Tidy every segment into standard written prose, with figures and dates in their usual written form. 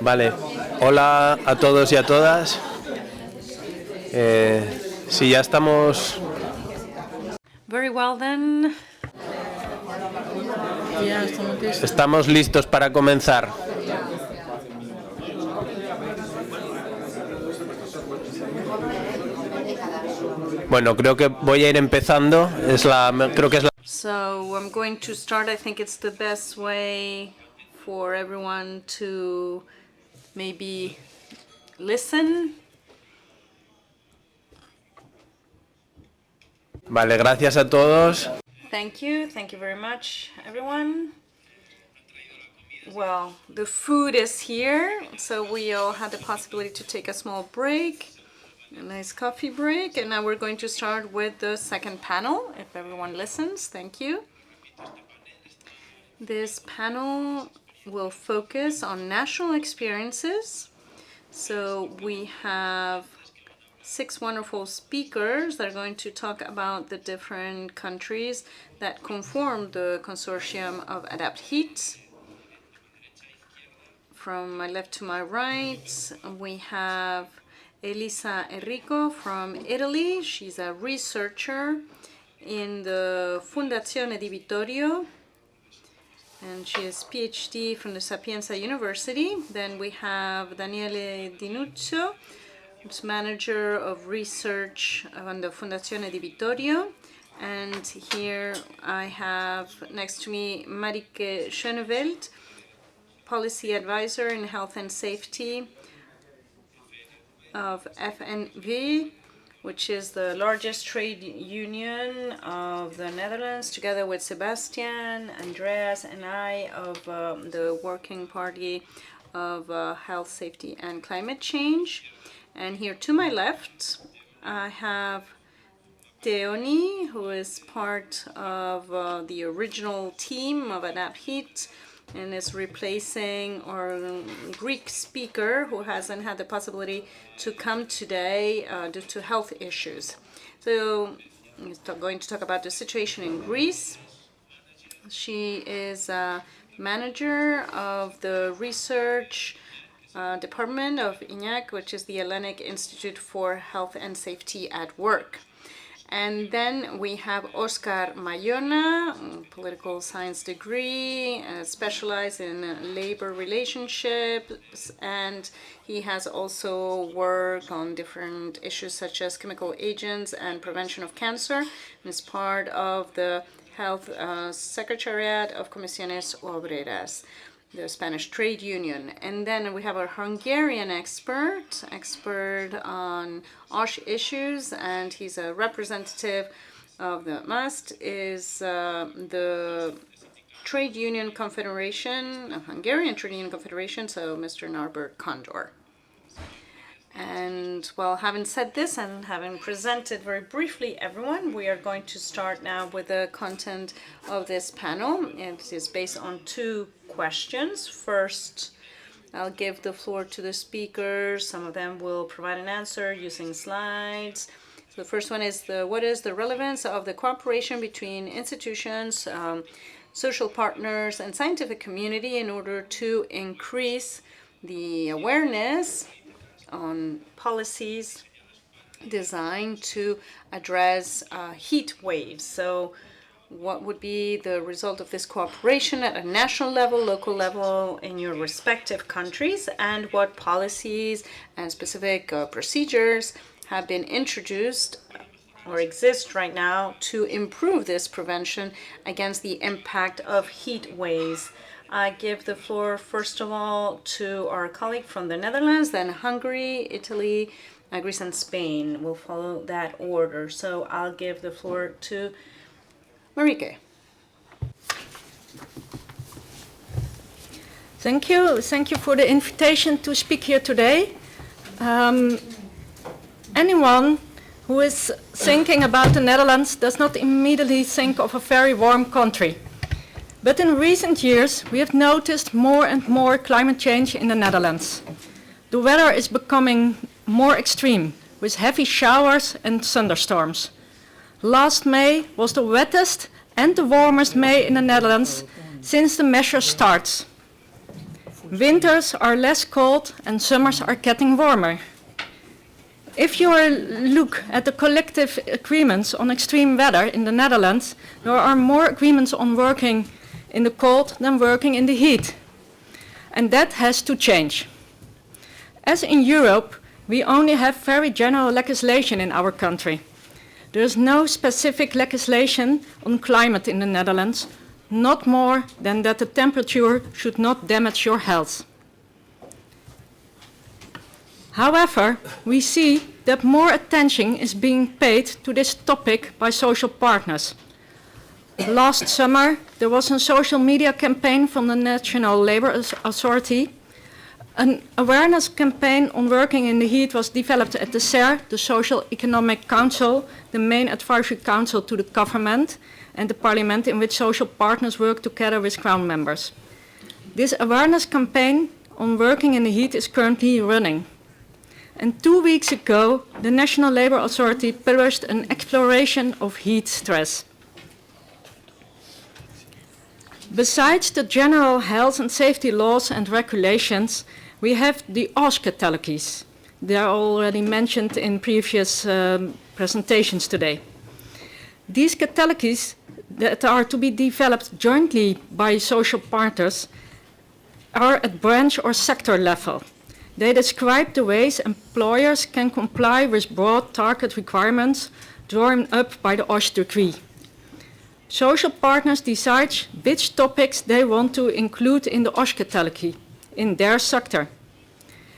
Vale, hola a todos y a todas. Si ya estamos... Very well then. Estamos listos para comenzar. Bueno, creo que voy a ir empezando. So I'm going to start. I think it's the best way for everyone to maybe listen. Vale, gracias a todos. Thank you very much, everyone. Well, the food is here, so we all had the possibility to take a small break, a nice coffee break, and now we're going to start with the second panel, if everyone listens. Thank you. This panel will focus on national experiences. So we have 6 wonderful speakers that are going to talk about the different countries that conform the consortium of ADAPTHEAT. From my left to my right, we have Elisa Errico from Italy. She's a researcher in the Fundazione di Vittorio, and she is PhD from the Sapienza University. Then we have Daniele di Nunzio, who's manager of research on the Fondazione di Vittorio. And here I have next to me Marike Schooneveldt, policy advisor in health and safety of FNV, which is the largest trade union of the Netherlands, together with Sebastian, Andreas, and I of the Working Party of Health, Safety, and Climate Change. And here to my left, I have Theoni, who is part of the original team of ADAPTHEAT and is replacing our Greek speaker who hasn't had the possibility to come today due to health issues. So I'm going to talk about the situation in Greece. She is a manager of the research department of ELINYAE, which is the Hellenic Institute for Health and Safety at Work. And then we have Oscar Bayona, political science degree, specialized in labor relationships, and he has also worked on different issues such as chemical agents and prevention of cancer, and is part of the Health Secretariat of Comisiones Obreras, the Spanish trade union. And then we have our Hungarian expert on ASH issues, and he's a representative of the MAST, is the Trade Union Confederation, Hungarian Trade Union Confederation, so Mr. Norbert Kondor. And well, having said this and having presented very briefly everyone, we are going to start now with the content of this panel. It is based on 2 questions. First, I'll give the floor to the speakers. Some of them will provide an answer using slides. So the first one is what is the relevance of the cooperation between institutions, social partners, and scientific community in order to increase the awareness on policies designed to address heat waves. So what would be the result of this cooperation at a national level, local level in your respective countries, and what policies and specific procedures have been introduced or exist right now to improve this prevention against the impact of heat waves? I give the floor, first of all, to our colleague from the Netherlands, then Hungary, Italy, Greece, and Spain. We'll follow that order. So I'll give the floor to Marike. Thank you. Thank you for the invitation to speak here today. Anyone who is thinking about the Netherlands does not immediately think of a very warm country. But in recent years, we have noticed more and more climate change in the Netherlands. The weather is becoming more extreme, with heavy showers and thunderstorms. Last May was the wettest and the warmest May in the Netherlands since the measure starts. Winters are less cold and summers are getting warmer. If you look at the collective agreements on extreme weather in the Netherlands, there are more agreements on working in the cold than working in the heat. And that has to change. As in Europe, we only have very general legislation in our country. There is no specific legislation on climate in the Netherlands, not more than that the temperature should not damage your health. However, we see that more attention is being paid to this topic by social partners. Last summer, there was a social media campaign from the National Labour Authority. An awareness campaign on working in the heat was developed at the SER, the Social Economic Council, the main advisory council to the government and the parliament, in which social partners work together with Crown members. This awareness campaign on working in the heat is currently running. And 2 weeks ago, the National Labour Authority published an exploration of heat stress. Besides the general health and safety laws and regulations, we have the OHS catalogies. They are already mentioned in previous presentations today. These catalogies that are to be developed jointly by social partners are at branch or sector level. They describe the ways employers can comply with broad target requirements drawn up by the OHS decree. Social partners decide which topics they want to include in the OHS catalogy in their sector.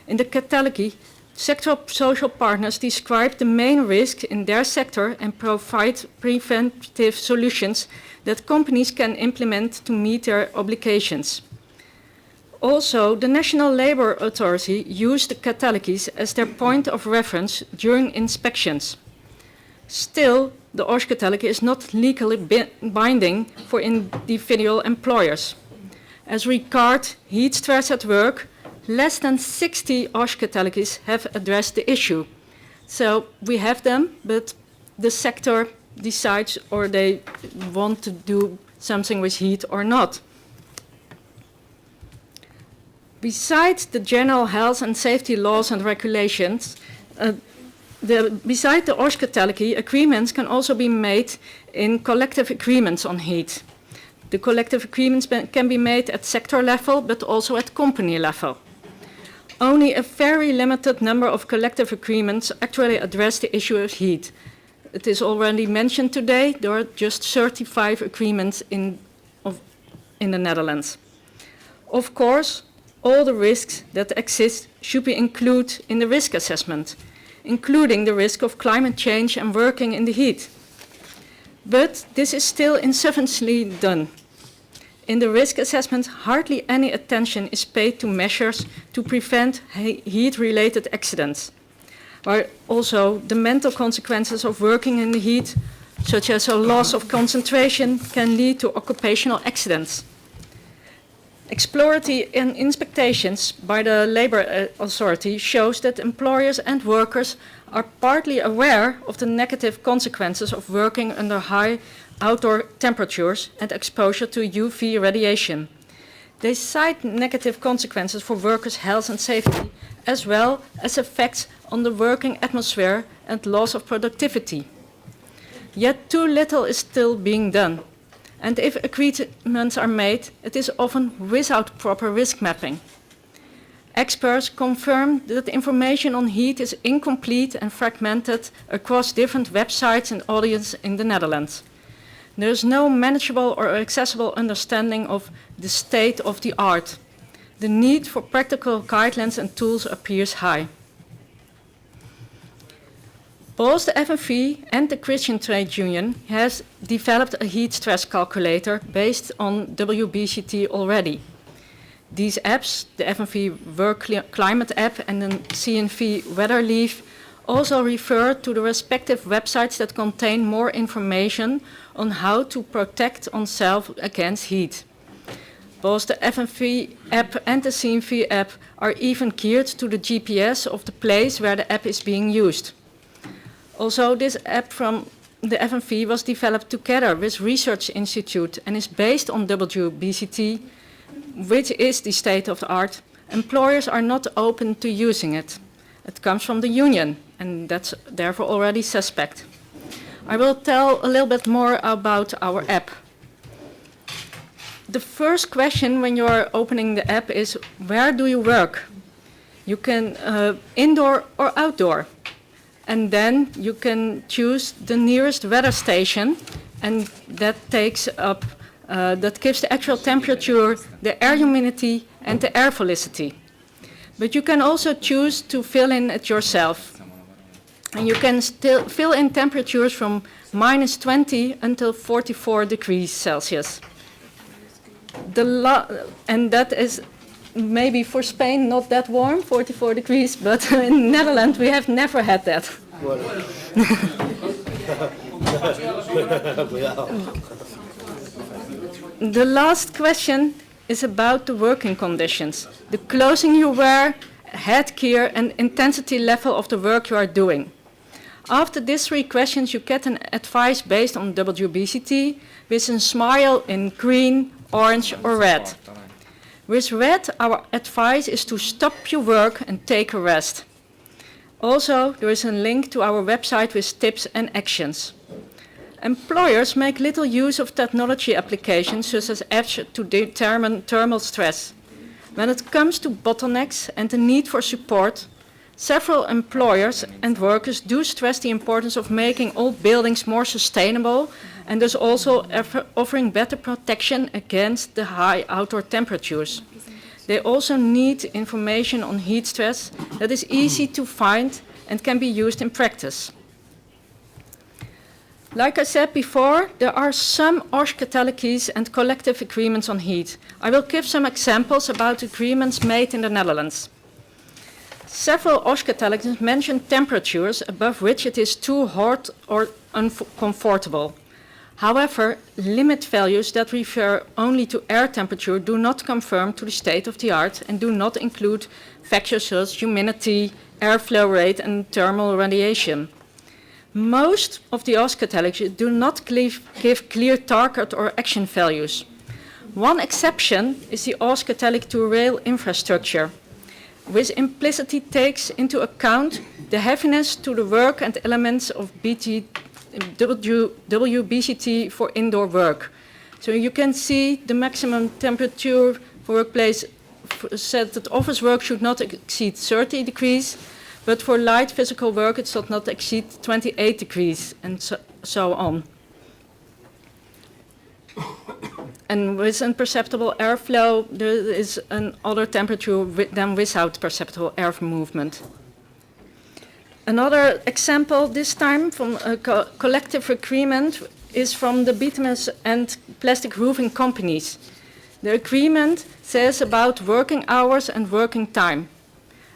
In the catalogy, sectoral social partners describe the main risks in their sector and provide preventive solutions that companies can implement to meet their obligations. Also, the National Labour Authority used the catalogies as their point of reference during inspections. Still, the OHS catalogy is not legally binding for individual employers. As regards heat stress at work, less than 60 OHS catalogies have addressed the issue. So we have them, but the sector decides or they want to do something with heat or not. Besides the general health and safety laws and regulations, beside the OHS catalogy, agreements can also be made in collective agreements on heat. The collective agreements can be made at sector level, but also at company level. Only a very limited number of collective agreements actually address the issue of heat. It is already mentioned today, there are just 35 agreements in the Netherlands. Of course, all the risks that exist should be included in the risk assessment, including the risk of climate change and working in the heat. But this is still insufficiently done. In the risk assessment, hardly any attention is paid to measures to prevent heat-related accidents, where also the mental consequences of working in the heat, such as a loss of concentration, can lead to occupational accidents. Exploratory inspections by the Labour Authority shows that employers and workers are partly aware of the negative consequences of working under high outdoor temperatures and exposure to UV radiation. They cite negative consequences for workers' health and safety, as well as effects on the working atmosphere and loss of productivity. Yet too little is still being done. And if agreements are made, it is often without proper risk mapping. Experts confirm that information on heat is incomplete and fragmented across different websites and audiences in the Netherlands. There is no manageable or accessible understanding of the state of the art. The need for practical guidelines and tools appears high. Both the FNV and the Christian Trade Union has developed a heat stress calculator based on WBCT already. These apps, the FNV Work Climate app and the CNV Weather Leaf, also refer to the respective websites that contain more information on how to protect oneself against heat. Both the FNV app and the CNV app are even geared to the GPS of the place where the app is being used. Also, this app from the FNV was developed together with Research Institute and is based on WBCT which is the state of the art, employers are not open to using it. It comes from the union, and that's therefore already suspect. I will tell a little bit more about our app. The first question when you're opening the app is, where do you work? You can indoor or outdoor. And then you can choose the nearest weather station, and that takes up, that gives the actual temperature, the air humidity, and the air velocity. But you can also choose to fill in it yourself. And you can still fill in temperatures from -20 until 44 degrees Celsius. And that is maybe for Spain not that warm, 44 degrees, but in Netherlands we have never had that. The last question is about the working conditions. The clothing you wear, headgear, and intensity level of the work you are doing. After these 3 questions, you get an advice based on WBCT with a smile in green, orange, or red. With red, our advice is to stop your work and take a rest. Also, there is a link to our website with tips and actions. Employers make little use of technology applications such as apps to determine thermal stress. When it comes to bottlenecks and the need for support, several employers and workers do stress the importance of making old buildings more sustainable and thus also offering better protection against the high outdoor temperatures. They also need information on heat stress that is easy to find and can be used in practice. Like I said before, there are some OHS catalogies and collective agreements on heat. I will give some examples about agreements made in the Netherlands. Several OHS catalogies mention temperatures above which it is too hot or uncomfortable. However, limit values that refer only to air temperature do not conform to the state of the art and do not include factors such as humidity, airflow rate, and thermal radiation. Most of the OHS catalogs do not give clear target or action values. One exception is the OHS catalog to rail infrastructure, which implicitly takes into account the heaviness to the work and elements of WBCT for indoor work. So you can see the maximum temperature for workplace said that office work should not exceed 30 degrees, but for light physical work it should not exceed 28 degrees, and so on. And with imperceptible airflow, there is another temperature than without perceptible air movement. Another example, this time from a collective agreement, is from the bituminous and plastic roofing companies. The agreement says about working hours and working time.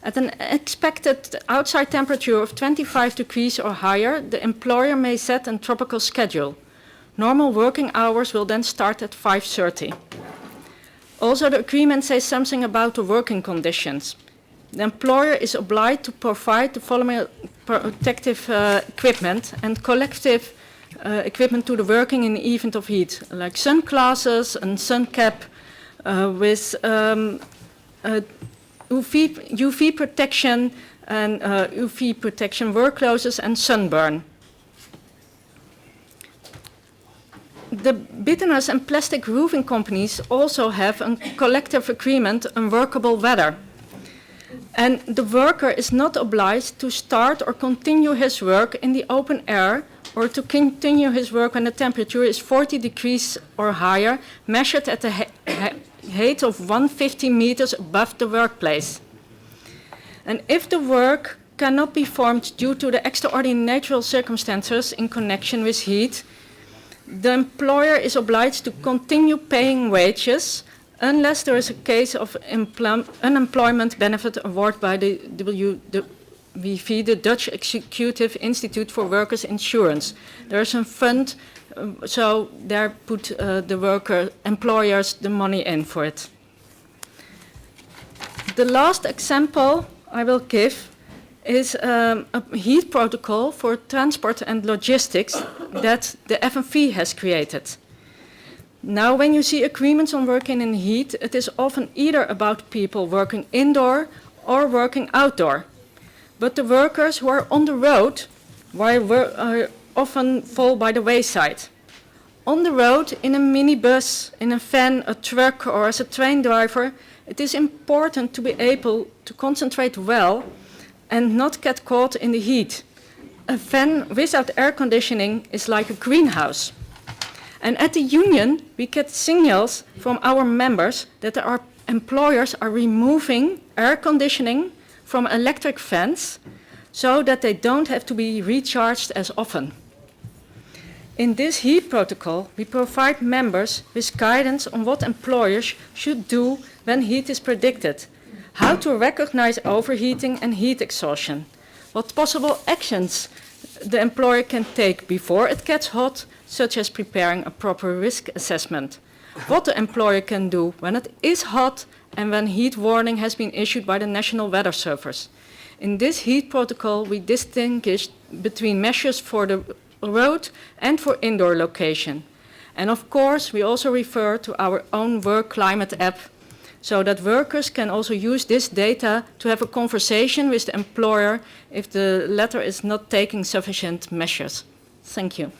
At an expected outside temperature of 25 degrees or higher, the employer may set a tropical schedule. Normal working hours will then start at 5:30. Also, the agreement says something about the working conditions. The employer is obliged to provide the following protective equipment and collective equipment to the working in the event of heat, like sunglasses and sun cap with UV protection and UV protection work clothes and sunburn. The bituminous and plastic roofing companies also have a collective agreement on workable weather. And the worker is not obliged to start or continue his work in the open air or to continue his work when the temperature is 40 degrees or higher, measured at the height of 150 meters above the workplace. And if the work cannot be performed due to the extraordinary natural circumstances in connection with heat, the employer is obliged to continue paying wages unless there is a case of unemployment benefit award by the WWF, the Dutch Executive Institute for Workers' Insurance. There is a fund, so there put the employers the money in for it. The last example I will give is a heat protocol for transport and logistics that the FNV has created. Now, when you see agreements on working in heat, it is often either about people working indoor or working outdoor. But the workers who are on the road often fall by the wayside. On the road, in a minibus, in a van, a truck, or as a train driver, it is important to be able to concentrate well and not get caught in the heat. A van without air conditioning is like a greenhouse. And at the union, we get signals from our members that our employers are removing air conditioning from electric fans so that they don't have to be recharged as often. In this heat protocol, we provide members with guidance on what employers should do when heat is predicted, how to recognize overheating and heat exhaustion, what possible actions the employer can take before it gets hot, such as preparing a proper risk assessment, what the employer can do when it is hot and when heat warning has been issued by the National Weather Service. In this heat protocol, we distinguish between measures for the road and for indoor location. And of course, we also refer to our own work climate app so that workers can also use this data to have a conversation with the employer if the latter is not taking sufficient measures. Thank you.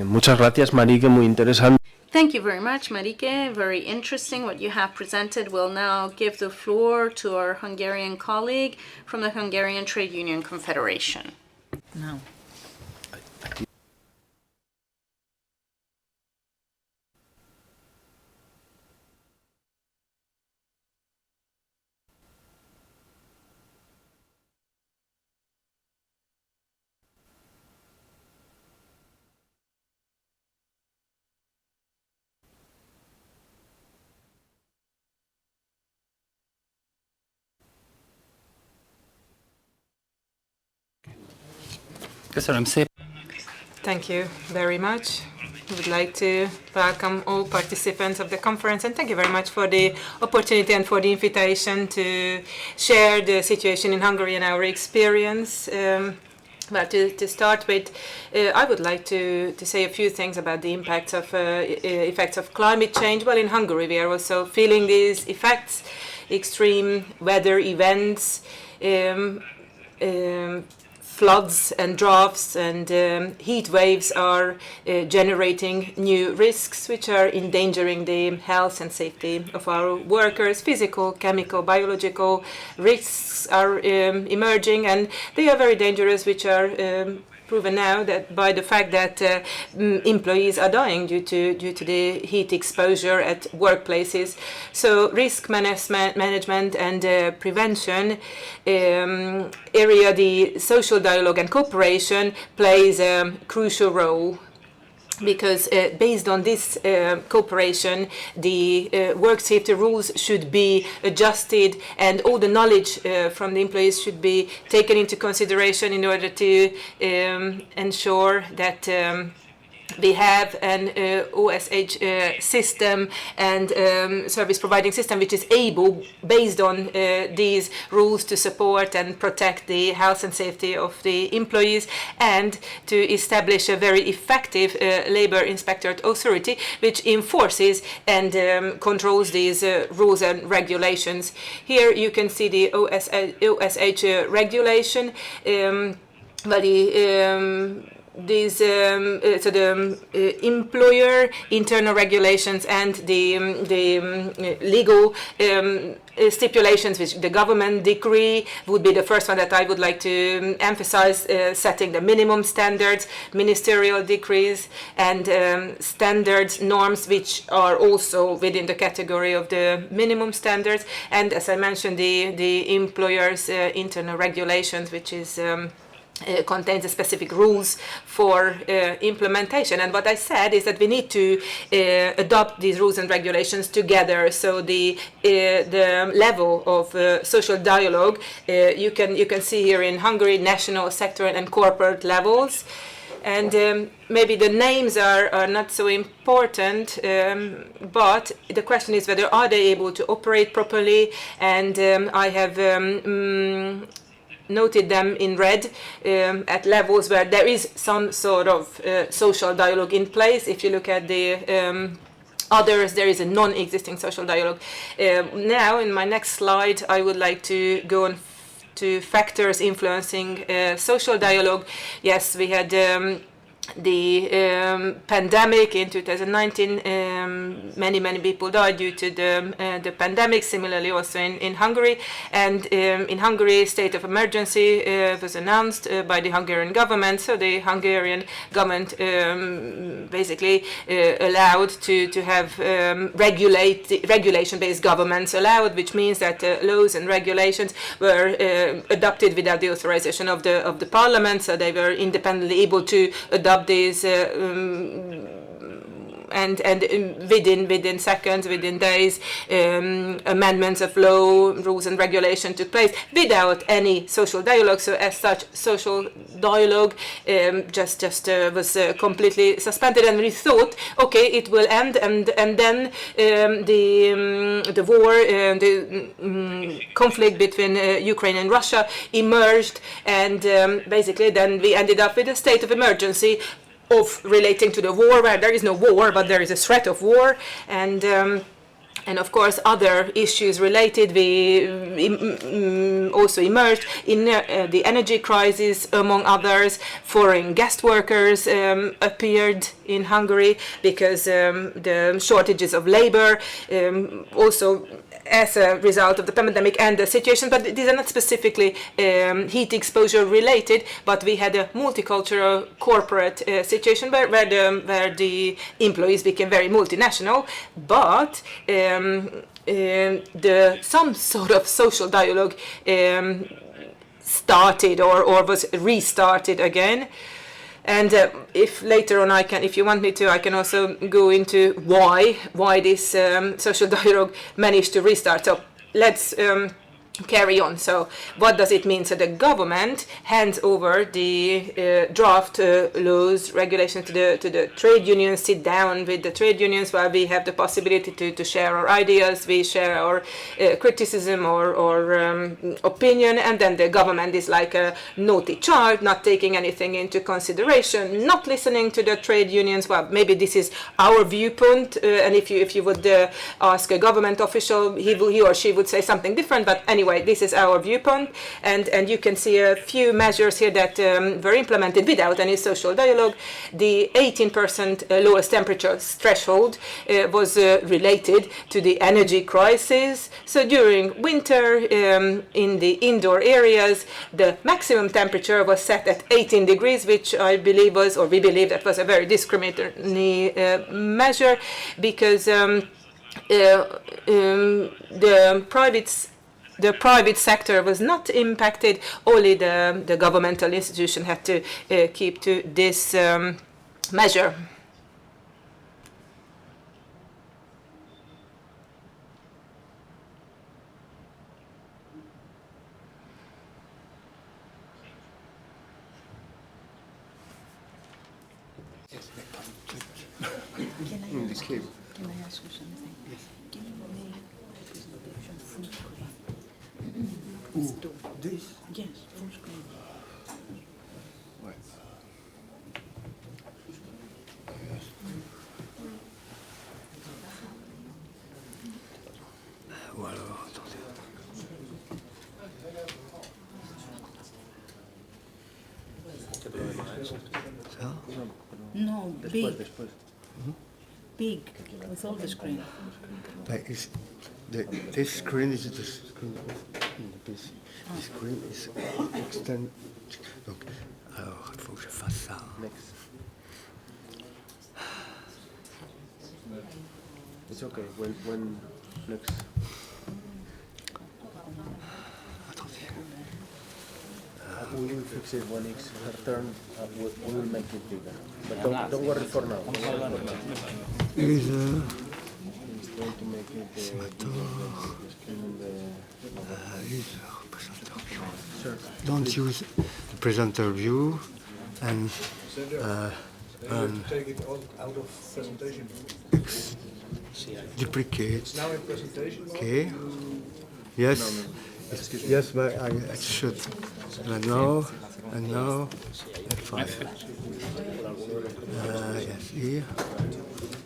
Muchas gracias, Marike, muy interesante. Thank you very much, Marike. Very interesting what you have presented. We'll now give the floor to our Hungarian colleague from the Hungarian Trade Union Confederation. Now. Thank you very much. We would like to welcome all participants of the conference and thank you very much for the opportunity and for the invitation to share the situation in Hungary and our experience. Well, to start with, I would like to say a few things about the impacts of effects of climate change. Well, in Hungary, we are also feeling these effects, extreme weather events, floods and droughts and heat waves are generating new risks which are endangering the health and safety of our workers. Physical, chemical, biological risks are emerging and they are very dangerous, which are proven now that by the fact that employees are dying due to the heat exposure at workplaces. So risk management and prevention area, the social dialogue and cooperation plays a crucial role. Because based on this cooperation, the work safety rules should be adjusted and all the knowledge from the employees should be taken into consideration in order to ensure that we have an OSH system and service providing system which is able, based on these rules, to support and protect the health and safety of the employees and to establish a very effective labor inspectorate authority which enforces and controls these rules and regulations. Here you can see the OSH regulation. These so the employer internal regulations and the legal stipulations which the government decree would be the first one that I would like to emphasize, setting the minimum standards, ministerial decrees and standards, norms which are also within the category of the minimum standards, and as I mentioned the employer's internal regulations which is contains the specific rules for implementation. And what I said is that we need to adopt these rules and regulations together. So the level of social dialogue you can see here in Hungary, national, sectoral and corporate levels. And maybe the names are not so important, but the question is whether are they able to operate properly. And I have noted them in red at levels where there is some sort of social dialogue in place. If you look at the others, there is a non-existing social dialogue. Now, in my next slide, I would like to go on to factors influencing social dialogue. Yes, we had the pandemic in 2019. Many people died due to the pandemic. Similarly, also in Hungary, and in Hungary, state of emergency was announced by the Hungarian government. So the Hungarian government basically allowed to have regulation-based governments allowed, which means that laws and regulations were adopted without the authorization of the parliament. So they were independently able to adopt these and within seconds, within days, amendments of law, rules and regulation took place without any social dialogue. So as such, social dialogue just was completely suspended, and we thought, okay, it will end, and then the war, the conflict between Ukraine and Russia emerged, and basically then we ended up with a state of emergency of relating to the war, where there is no war, but there is a threat of war, and of course other issues related also emerged in the energy crisis, among others. Foreign guest workers appeared in Hungary because the shortages of labor, also as a result of the pandemic and the situation, but these are not specifically heat exposure related, but we had a multicultural corporate situation where the employees became very multinational, but some sort of social dialogue started or was restarted again. And if later on if you want me to, I can also go into why this social dialogue managed to restart. So let's carry on. So what does it mean? So the government hands over the draft laws, regulations to the trade unions, sit down with the trade unions while we have the possibility to share our ideas, we share our criticism or opinion, and then the government is like a naughty child, not taking anything into consideration, not listening to the trade unions. Well, maybe this is our viewpoint, and if you would ask a government official, he or she would say something different, but anyway, this is our viewpoint, and you can see a few measures here that were implemented without any social dialogue. The 18% lowest temperature threshold was related to the energy crisis. So during winter, in the indoor areas, the maximum temperature was set at 18 degrees, which I believe was, or we believe that was a very discriminatory measure, because the private sector was not impacted, only the governmental institution had to keep to this measure. Can I ask you something? Yes. Can you make full screen? This? Yes, full screen. No, big. Big, with all the screen. This screen is the screen in the PC. The screen is extend. Donc, alors, il faut que je fasse ça. Next. It's okay. When next. Attendez. We will fix it when it's her turn. We will make it bigger. But don't worry for now. He's trying to make it Sure. Don't use the presenter view and take it all out of presentation. duplicate. It's now in presentation. Okay. Yes. Yes, but I should. no, and no, and 5. Yes, here,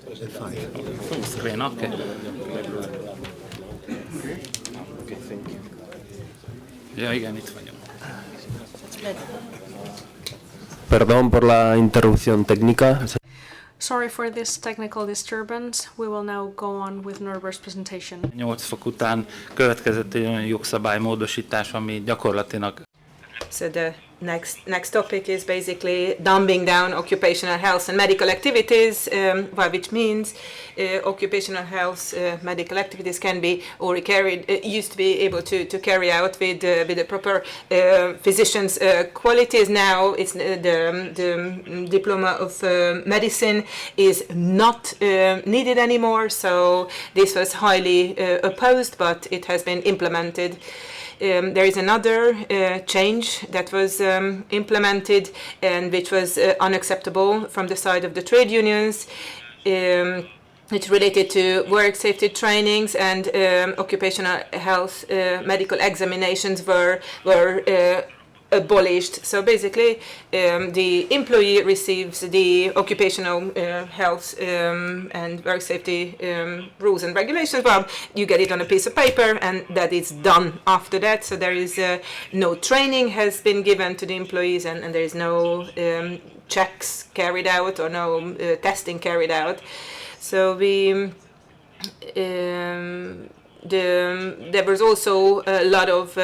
and 5. Full screen, okay. Okay, thank you. Ja, igen, itt vagyunk. Perdón por la interrupción técnica. Sorry for this technical disturbance. We will now go on with Norbert's presentation. 8 fok után következett egy olyan jogszabálymódosítás, ami gyakorlatilag So the next topic is basically dumbing down occupational health and medical activities, which means occupational health medical activities can be or used to be able to carry out with the proper physician's qualities. Now it's the diploma of medicine is not needed anymore. So this was highly opposed, but it has been implemented. There is another change that was implemented and which was unacceptable from the side of the trade unions. It's related to work safety trainings and occupational health medical examinations were abolished. So basically, the employee receives the occupational health and work safety rules and regulations. Well, you get it on a piece of paper, and that is done after that. So there is no training has been given to the employees, and there is no checks carried out or no testing carried out. So there was also a lot of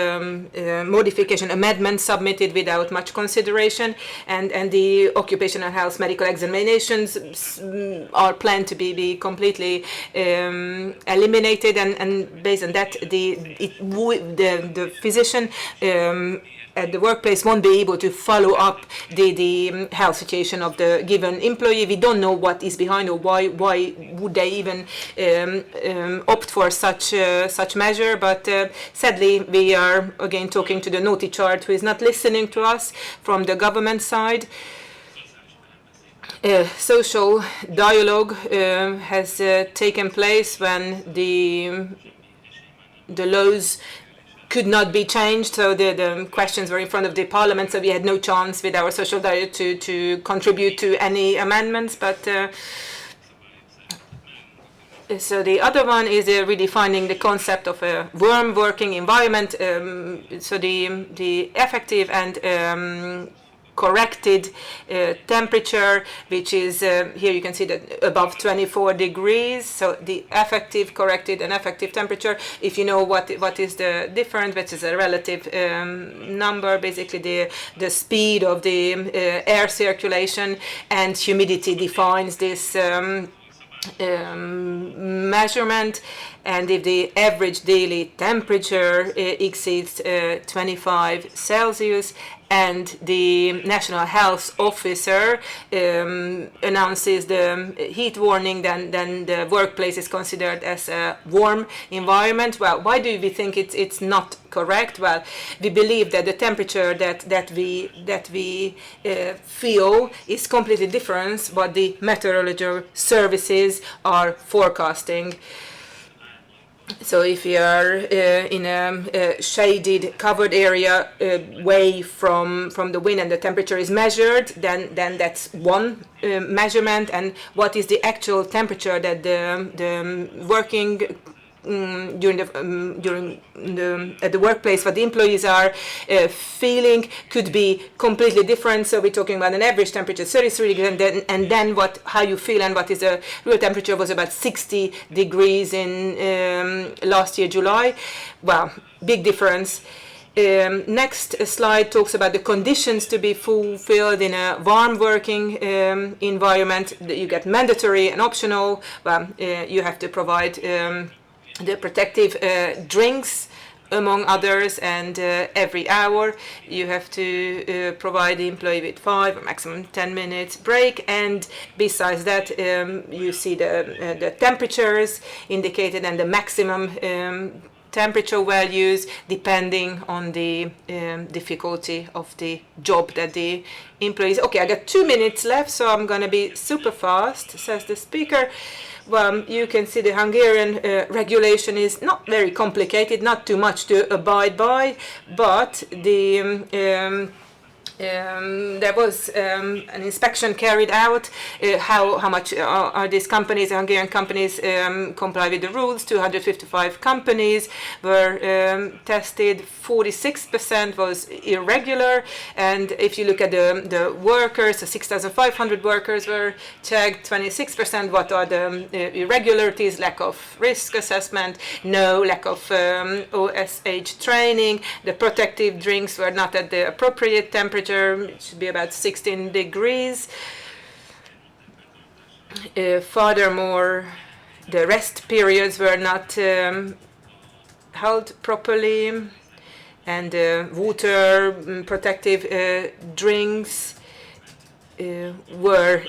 modification amendments submitted without much consideration, and the occupational health medical examinations are planned to be completely eliminated, and based on that the physician at the workplace won't be able to follow up the health situation of the given employee. We don't know what is behind or why would they even opt for such measure. But sadly, we are again talking to the naughty chart who is not listening to us from the government side. Social dialogue has taken place when the laws could not be changed, so the questions were in front of the parliament, so we had no chance with our social dialogue to contribute to any amendments. But so the other one is redefining the concept of a warm working environment. So the effective and corrected temperature, which is here you can see that above 24 degrees. So the effective, corrected, and effective temperature. If you know what is the difference, which is a relative number, basically the speed of the air circulation and humidity defines this measurement. And if the average daily temperature exceeds 25 Celsius, and the National Health Officer announces the heat warning, then the workplace is considered as a warm environment. Well, why do we think it's not correct? Well, we believe that the temperature that we feel is completely different what the meteorological services are forecasting. So if you are in a shaded, covered area away from the wind and the temperature is measured, then that's one measurement. And what is the actual temperature that the working at the workplace, what the employees are feeling could be completely different. So we're talking about an average temperature 33 degrees, and then how you feel and what is the real temperature was about 60 degrees in last year July. Well, big difference. Next slide talks about the conditions to be fulfilled in a warm working environment. You get mandatory and optional. Well, you have to provide the protective drinks, among others, and every hour you have to provide the employee with 5 or maximum 10 minutes break. And besides that, you see the temperatures indicated and the maximum temperature values depending on the difficulty of the job that the employees. Okay, I got 2 minutes left, so I'm going to be super fast, says the speaker. Well, you can see the Hungarian regulation is not very complicated, not too much to abide by, but there was an inspection carried out. How much are these companies, Hungarian companies, comply with the rules? 255 companies were tested. 46% was irregular, and if you look at the workers, the 6,500 workers were checked. 26%. What are the irregularities? Lack of risk assessment, no lack of OSH training. The protective drinks were not at the appropriate temperature. It should be about 16 degrees. Furthermore, the rest periods were not held properly, and water, protective drinks were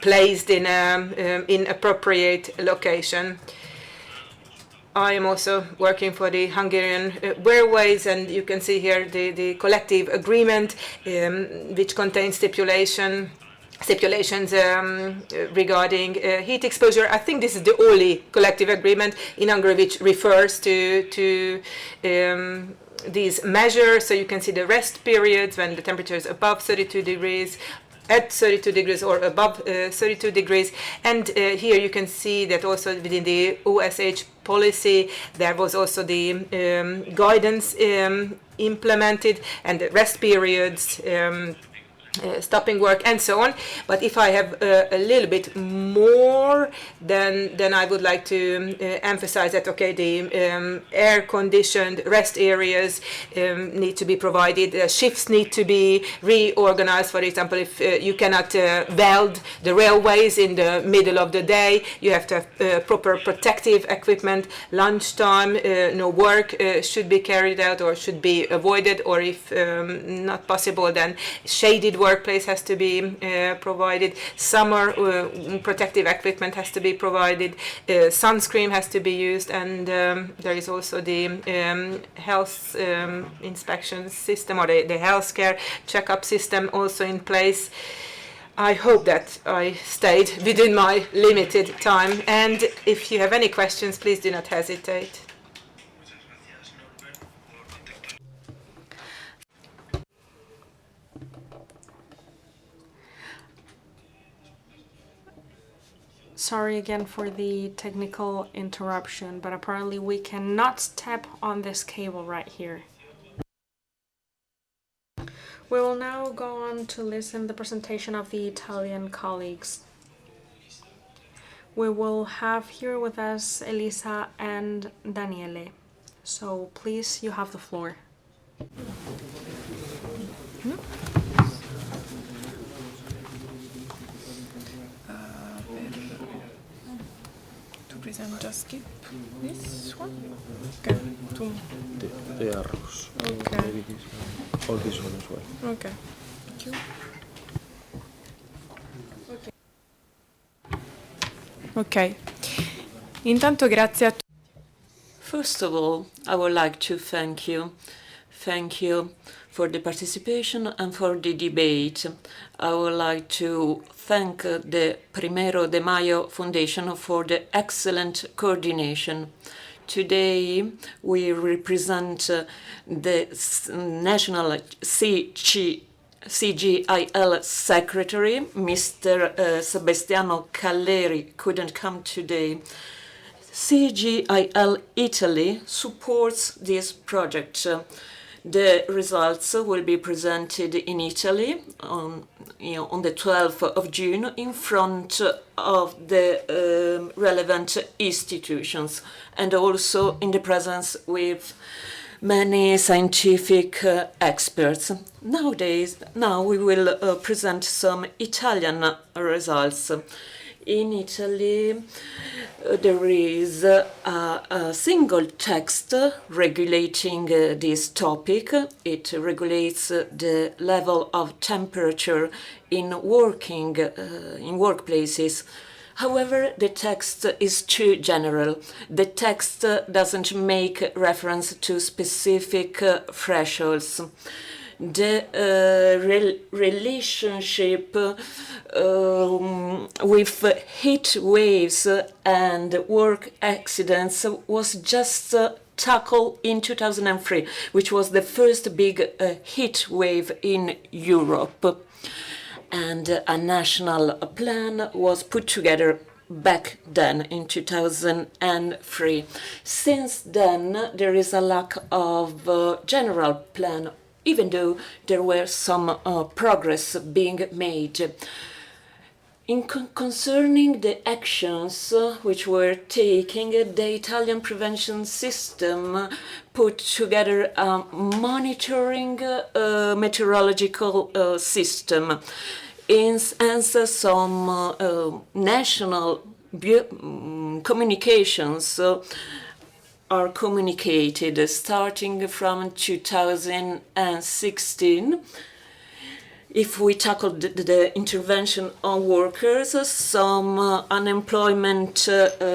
placed in an inappropriate location. I am also working for the Hungarian Railways, and you can see here the collective agreement, which contains stipulations regarding heat exposure. I think this is the only collective agreement in Hungary which refers to these measures. So you can see the rest periods when the temperature is above 32 degrees, at 32 degrees or above 32 degrees. And here you can see that also within the OSH policy, there was also the guidance implemented, and the rest periods, stopping work, and so on. But if I have a little bit more, then I would like to emphasize that, okay, the air-conditioned rest areas need to be provided. Shifts need to be reorganized. For example, if you cannot weld the railways in the middle of the day, you have to have proper protective equipment. Lunchtime, no work should be carried out or should be avoided, or if not possible, then shaded workplace has to be provided. Summer protective equipment has to be provided. Sunscreen has to be used, and there is also the health inspection system, or the healthcare checkup system also in place. I hope that I stayed within my limited time, and if you have any questions, please do not hesitate. Sorry again for the technical interruption, but apparently we cannot step on this cable right here. We will now go on to listen to the presentation of the Italian colleagues. We will have here with us Elisa and Daniele. So please, you have the floor. Present, just skip this one. Okay. The arrows. Okay. Maybe this one. Or this one as well. Okay. Thank you. Okay. Intanto grazie a tutti. First of all, I would like to thank you. Thank you for the participation and for the debate. I would like to thank the Primero de Mayo Foundation for the excellent coordination. Today, we represent the National CGIL Secretary, Mr. Sebastiano Calleri, couldn't come today. CGIL Italy supports this project. The results will be presented in Italy on the 12th of June in front of the relevant institutions, and also in the presence with many scientific experts. Now we will present some Italian results. In Italy, there is a single text regulating this topic. It regulates the level of temperature in workplaces. However, the text is too general. The text doesn't make reference to specific thresholds. The relationship with heat waves and work accidents was just tackled in 2003, which was the first big heat wave in Europe. And a national plan was put together back then in 2003. Since then, there is a lack of general plan, even though there were some progress being made. Concerning the actions which were taking, the Italian prevention system put together a monitoring meteorological system. And some national communications are communicated starting from 2016. If we tackle the intervention on workers, some unemployment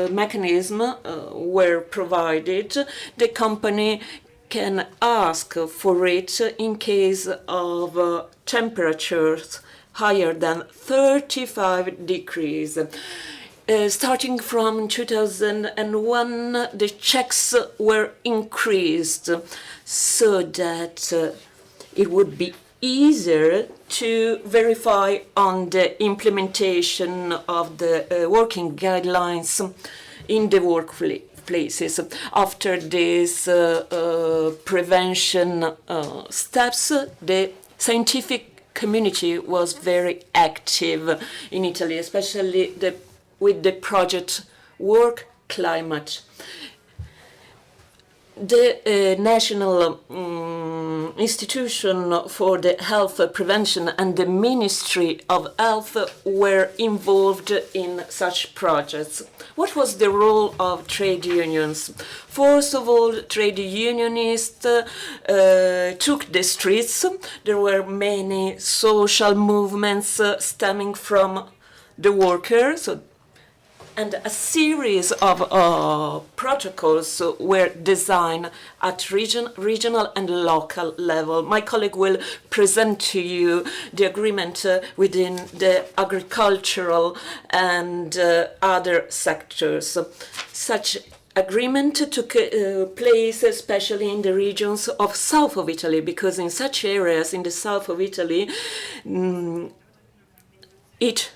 mechanisms were provided. The company can ask for it in case of temperatures higher than 35 degrees. Starting from 2001, the checks were increased so that it would be easier to verify on the implementation of the working guidelines in the workplaces. After these prevention steps, the scientific community was very active in Italy, especially with the project Work Climate. The National Institution for the Health Prevention and the Ministry of Health were involved in such projects. What was the role of trade unions? First of all, trade unionists took the streets. There were many social movements stemming from the workers, and a series of protocols were designed at regional and local level. My colleague will present to you the agreement within the agricultural and other sectors. Such agreement took place especially in the regions of south of Italy, because in such areas in the south of Italy, heat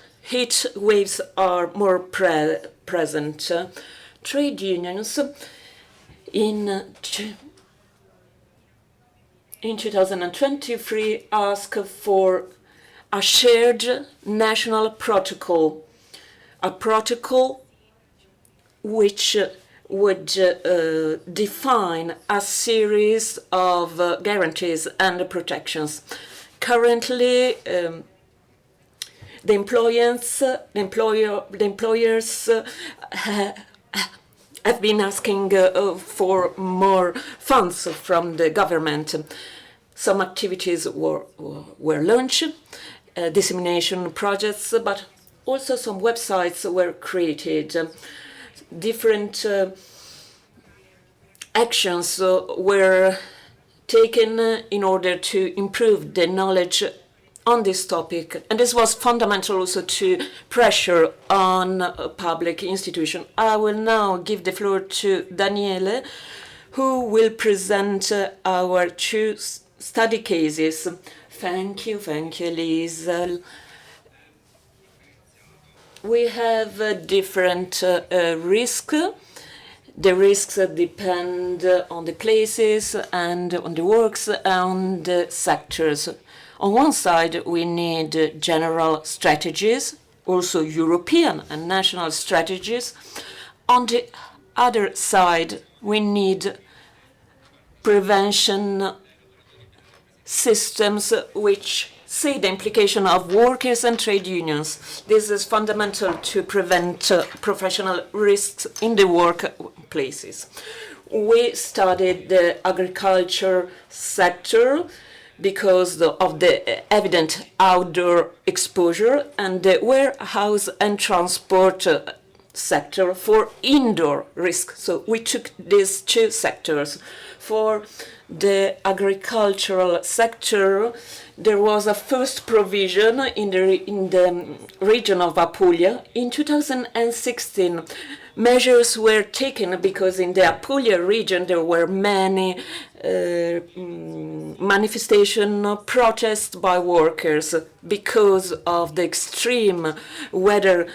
waves are more present. Trade unions in 2023 asked for a shared national protocol, a protocol which would define a series of guarantees and protections. Currently, the employers have been asking for more funds from the government. Some activities were launched, dissemination projects, but also some websites were created. Different actions were taken in order to improve the knowledge on this topic, and this was fundamental also to pressure on public institutions. I will now give the floor to Daniele, who will present our two study cases. Thank you, Elisa. We have different risks. The risks depend on the places and on the works and the sectors. On one side, we need general strategies, also European and national strategies. On the other side, we need prevention systems which see the implication of workers and trade unions. This is fundamental to prevent professional risks in the workplaces. We studied the agriculture sector because of the evident outdoor exposure, and the warehouse and transport sector for indoor risk. So we took these two sectors. For the agricultural sector, there was a first provision in the region of Apulia. In 2016, measures were taken because in the Apulia region there were many manifestation protests by workers because of the extreme weather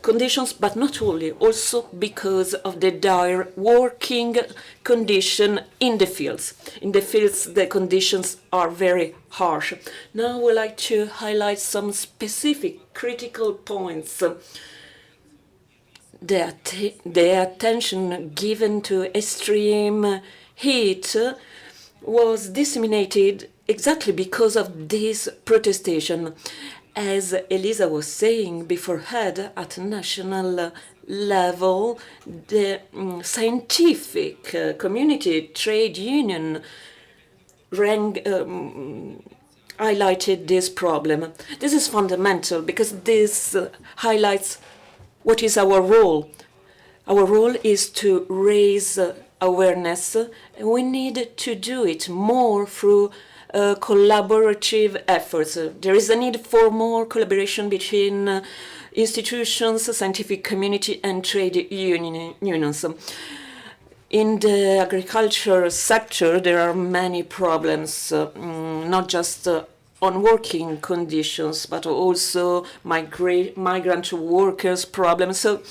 conditions, but not only, also because of the dire working condition in the fields. In the fields, the conditions are very harsh. Now I would like to highlight some specific critical points. The attention given to extreme heat was disseminated exactly because of this protestation. As Elisa was saying beforehand, at national level, the scientific community, trade union, highlighted this problem. This is fundamental because this highlights what is our role. Our role is to raise awareness, and we need to do it more through collaborative efforts. There is a need for more collaboration between institutions, scientific community, and trade unions. In the agriculture sector, there are many problems, not just on working conditions, but also migrant workers' problems. So,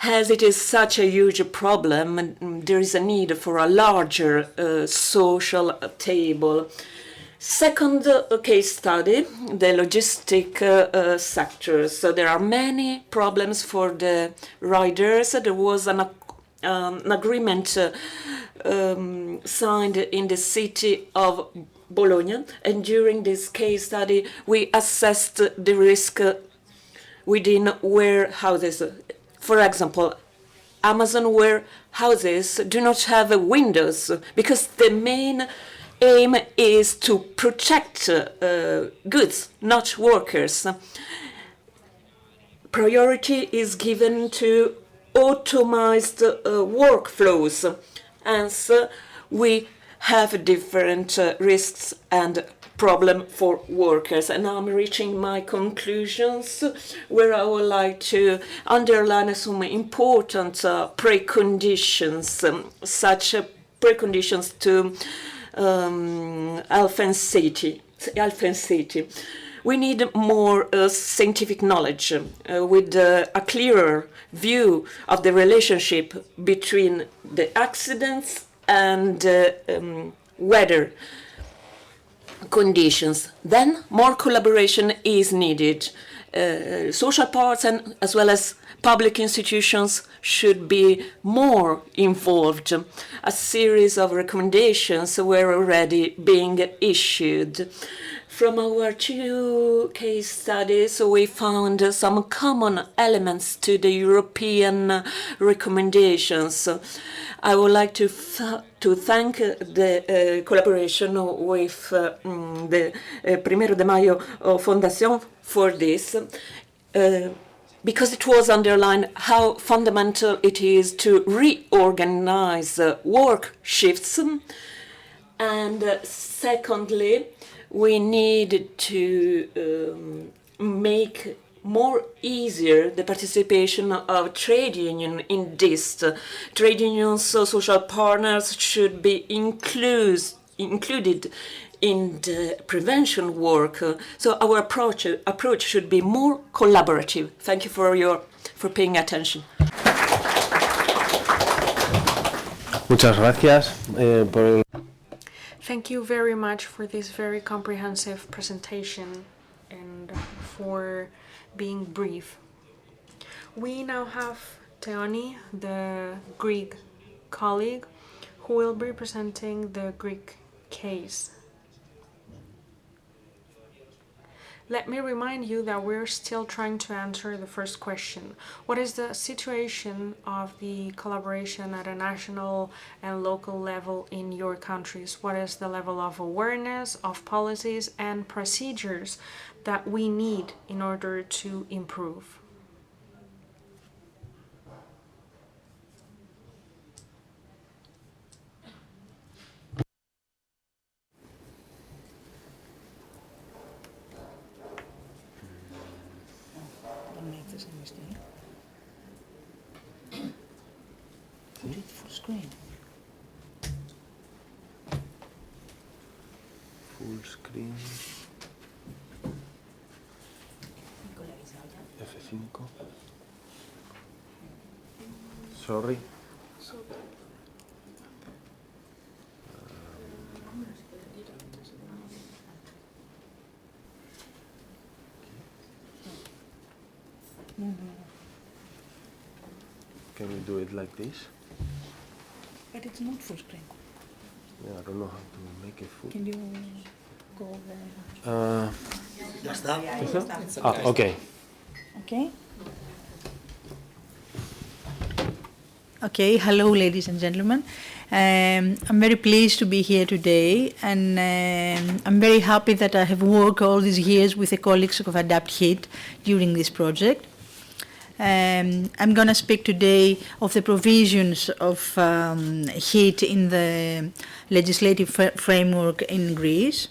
as it is such a huge problem, there is a need for a larger social table. Second case study, the logistic sector. So there are many problems for the riders. There was an agreement signed in the city of Bologna, and during this case study, we assessed the risk within warehouses. For example, Amazon warehouses do not have windows because the main aim is to protect goods, not workers. Priority is given to automated workflows, and so we have different risks and problem for workers. And I'm reaching my conclusions, where I would like to underline some important preconditions, such preconditions to health and safety. We need more scientific knowledge with a clearer view of the relationship between the accidents and weather conditions. Then more collaboration is needed. Social parts and as well as public institutions should be more involved. A series of recommendations were already being issued. From our two case studies, we found some common elements to the European recommendations. I would like to thank the collaboration with the Primero de Mayo Fondazione for this, because it was underlined how fundamental it is to reorganize work shifts. And secondly, we need to make more easier the participation of trade union in this. Trade unions, social partners should be included in the prevention work. So our approach should be more collaborative. Thank you for paying attention. Muchas gracias por el... Thank you very much for this very comprehensive presentation and for being brief. We now have Theoni, the Greek colleague, who will be presenting the Greek case. let me remind you that we're still trying to answer the first question. What is the situation of the collaboration at a national and local level in your countries? What is the level of awareness of policies and procedures that we need in order to improve? Don't make the same mistake. Put it full screen. Full screen. F5. Sorry. Can we do it like this? But it's not full screen. Yeah, I don't know how to make it full. Can you go there? Ya está. Okay. Okay. Okay, hello ladies and gentlemen. I'm very pleased to be here today, and I'm very happy that I have worked all these years with the colleagues of ADAPTHEAT during this project. I'm going to speak today of the provisions of heat in the legislative framework in Greece.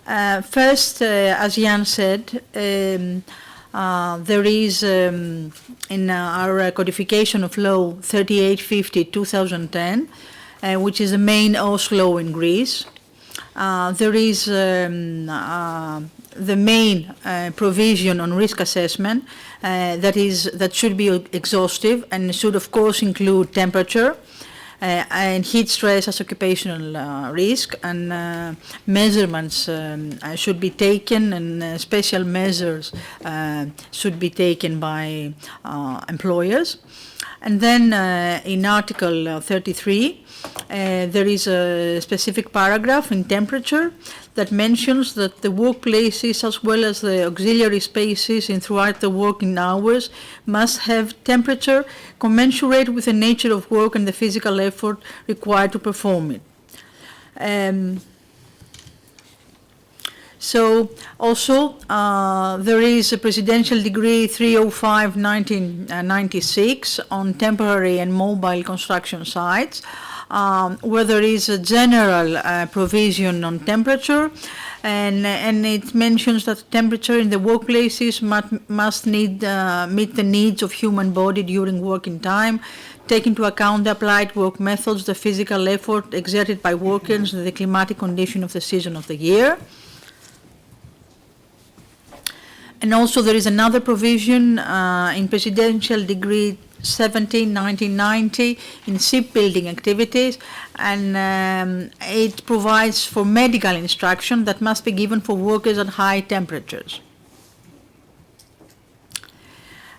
First, as Jan said, there is in our codification of law 3850/2010, which is the main OSH law in Greece. There is the main provision on risk assessment that should be exhaustive and should of course include temperature and heat stress as occupational risk, and measurements should be taken, and special measures should be taken by employers. And then in Article 33, there is a specific paragraph in temperature that mentions that the workplaces as well as the auxiliary spaces in throughout the working hours must have temperature commensurate with the nature of work and the physical effort required to perform it. So also there is a Presidential Decree 305/1996 on temporary and mobile construction sites, where there is a general provision on temperature, and it mentions that temperature in the workplaces must meet the needs of human body during working time, take into account the applied work methods, the physical effort exerted by workers, and the climatic condition of the season of the year. And also there is another provision in Presidential Decree 17/1990 in shipbuilding activities, and it provides for medical instruction that must be given for workers at high temperatures.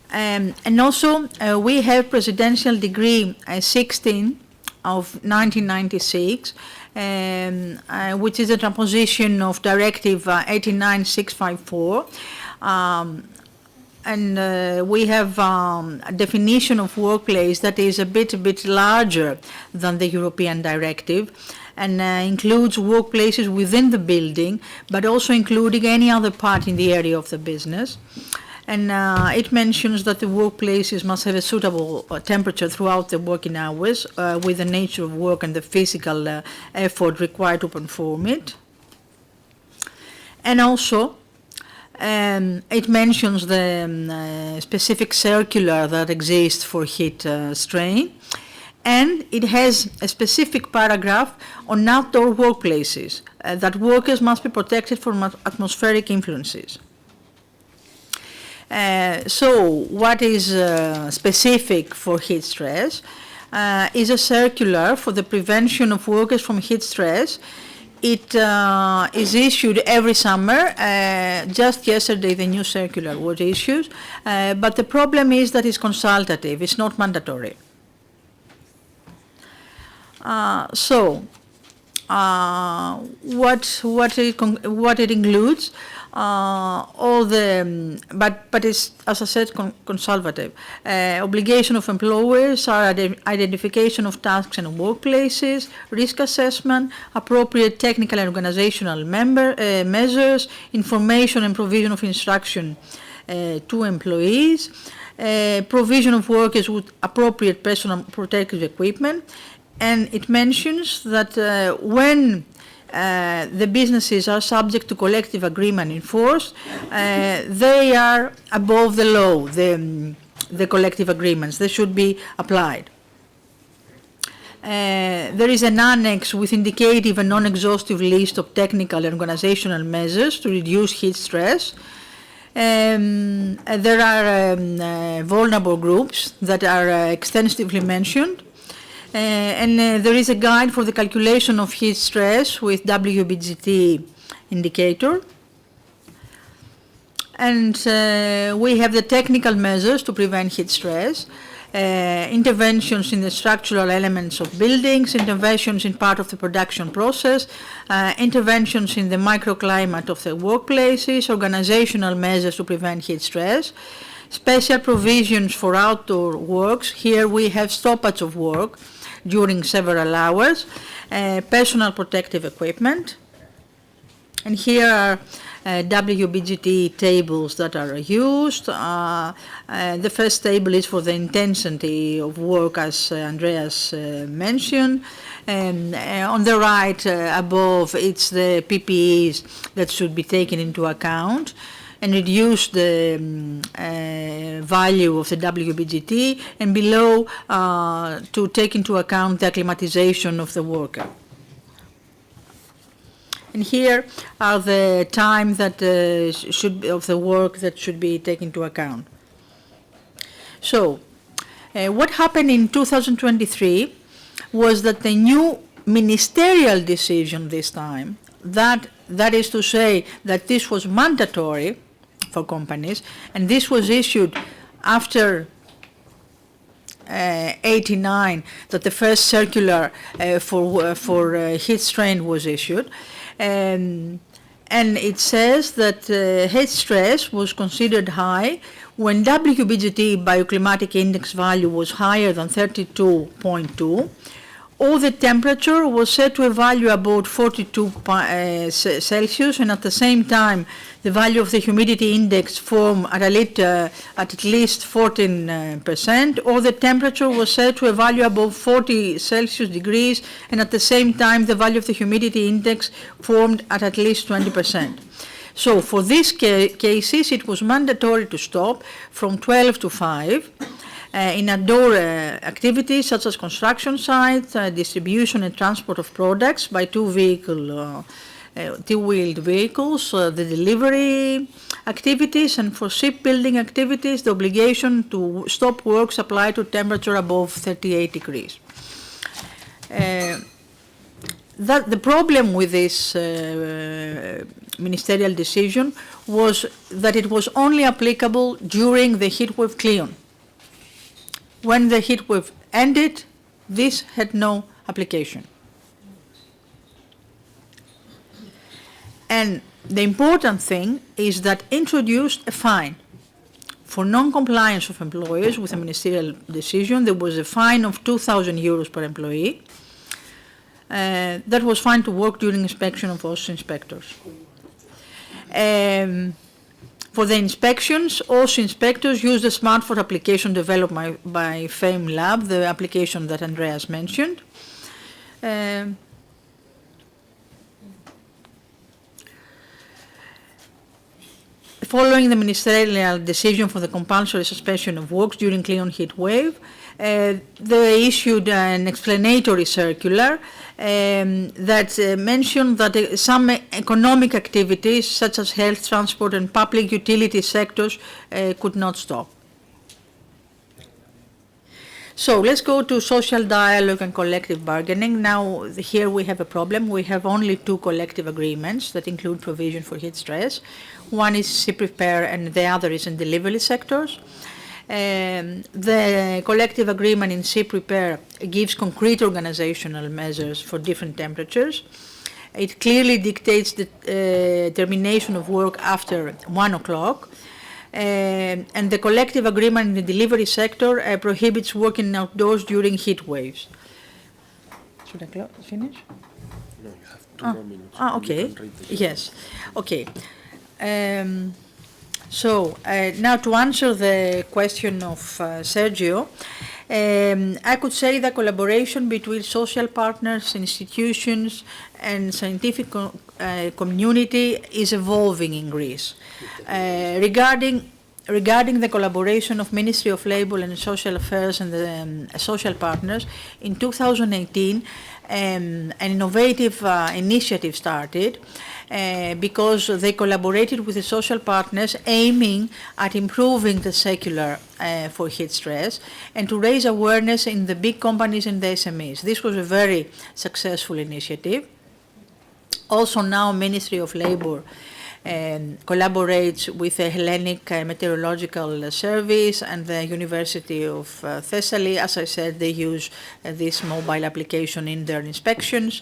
And also we have Presidential Decree 16 of 1996, which is a transposition of Directive 89/654. And we have a definition of workplace that is a bit larger than the European directive, and includes workplaces within the building, but also including any other part in the area of the business. And it mentions that the workplaces must have a suitable temperature throughout the working hours with the nature of work and the physical effort required to perform it. And also it mentions the specific circular that exists for heat strain, and it has a specific paragraph on outdoor workplaces that workers must be protected from atmospheric influences. So what is specific for heat stress is a circular for the prevention of workers from heat stress. It is issued every summer. Just yesterday the new circular was issued, but the problem is that it's consultative, it's not mandatory. What it includes all the, but it's, as I said, consultative. Obligation of employers are identification of tasks and workplaces, risk assessment, appropriate technical and organizational measures, information and provision of instruction to employees, provision of workers with appropriate personal protective equipment, and it mentions that when the businesses are subject to collective agreement in force, they are above the law, the collective agreements. They should be applied. There is an annex with indicative and non-exhaustive list of technical and organizational measures to reduce heat stress. There are vulnerable groups that are extensively mentioned. And there is a guide for the calculation of heat stress with WBGT indicator. And we have the technical measures to prevent heat stress, interventions in the structural elements of buildings, interventions in part of the production process, interventions in the microclimate of the workplaces, organizational measures to prevent heat stress, special provisions for outdoor works. Here we have stoppage of work during several hours, personal protective equipment, and here are WBGT tables that are used. The first table is for the intensity of work, as Andreas mentioned, and on the right above it's the PPEs that should be taken into account and reduce the value of the WBGT, and below to take into account the acclimatization of the worker. And here are the time that of the work that should be taken into account. So, what happened in 2023 was that the new ministerial decision this time, that is to say that this was mandatory for companies, and this was issued after 89, that the first circular for heat strain was issued, and it says that heat stress was considered high when WBGT bioclimatic index value was higher than 32.2, or the temperature was set to a value about 42 Celsius, and at the same time the value of the humidity index formed at at least 14%, or the temperature was set to a value above 40 Celsius degrees, and at the same time the value of the humidity index formed at least 20%. So for these cases it was mandatory to stop from 12 to 5. In outdoor activities such as construction sites, distribution and transport of products by two-wheeled vehicles, the delivery activities, and for shipbuilding activities, the obligation to stop works applied to temperature above 38 degrees. The problem with this ministerial decision was that it was only applicable during the heatwave clean. When the heatwave ended, this had no application. And the important thing is that introduced a fine. For non-compliance of employers with a ministerial decision, there was a fine of 2,000 euros per employee. That was fine to work during inspection of OHS inspectors. For the inspections, OHS inspectors used the smartphone application developed by FAME Lab, the application that Andreas mentioned. Following the ministerial decision for the compulsory suspension of works during clean heat wave, they issued an explanatory circular that mentioned that some economic activities such as health, transport and public utility sectors could not stop. So let's go to social dialogue and collective bargaining. Now here we have a problem. We have only 2 collective agreements that include provision for heat stress. One is ship repair and the other is in delivery sectors. The collective agreement in ship repair gives concrete organizational measures for different temperatures. It clearly dictates the termination of work after 1 o'clock. And the collective agreement in the delivery sector prohibits working outdoors during heat waves. Should I finish? No, you have 2 more minutes. Okay. You can read the Yes. Okay. So now to answer the question of Sergio, I could say that collaboration between social partners, institutions, and scientific community is evolving in Greece. Regarding the collaboration of Ministry of Labour and Social Affairs and the social partners, in 2018, an innovative initiative started because they collaborated with the social partners aiming at improving the secular for heat stress and to raise awareness in the big companies and the SMEs. This was a very successful initiative. Also now Ministry of Labour collaborates with the Hellenic Meteorological Service and the University of Thessaly. As I said, they use this mobile application in their inspections.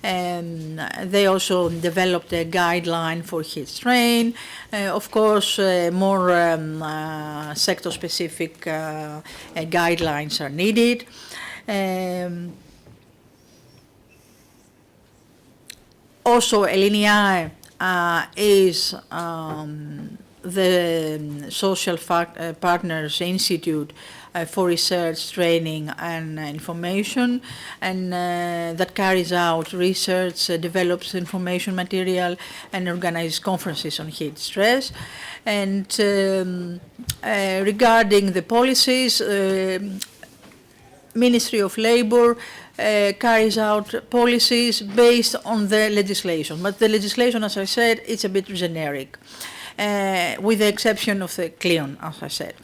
They also developed a guideline for heat strain. Of course, more sector-specific guidelines are needed. Also, ELINYAE is the Social Partners Institute for Research, Training and Information, and that carries out research, develops information material and organizes conferences on heat stress. And regarding the policies, Ministry of Labour carries out policies based on the legislation. But the legislation, as I said, it's a bit generic, with the exception of the CLEON, as I said.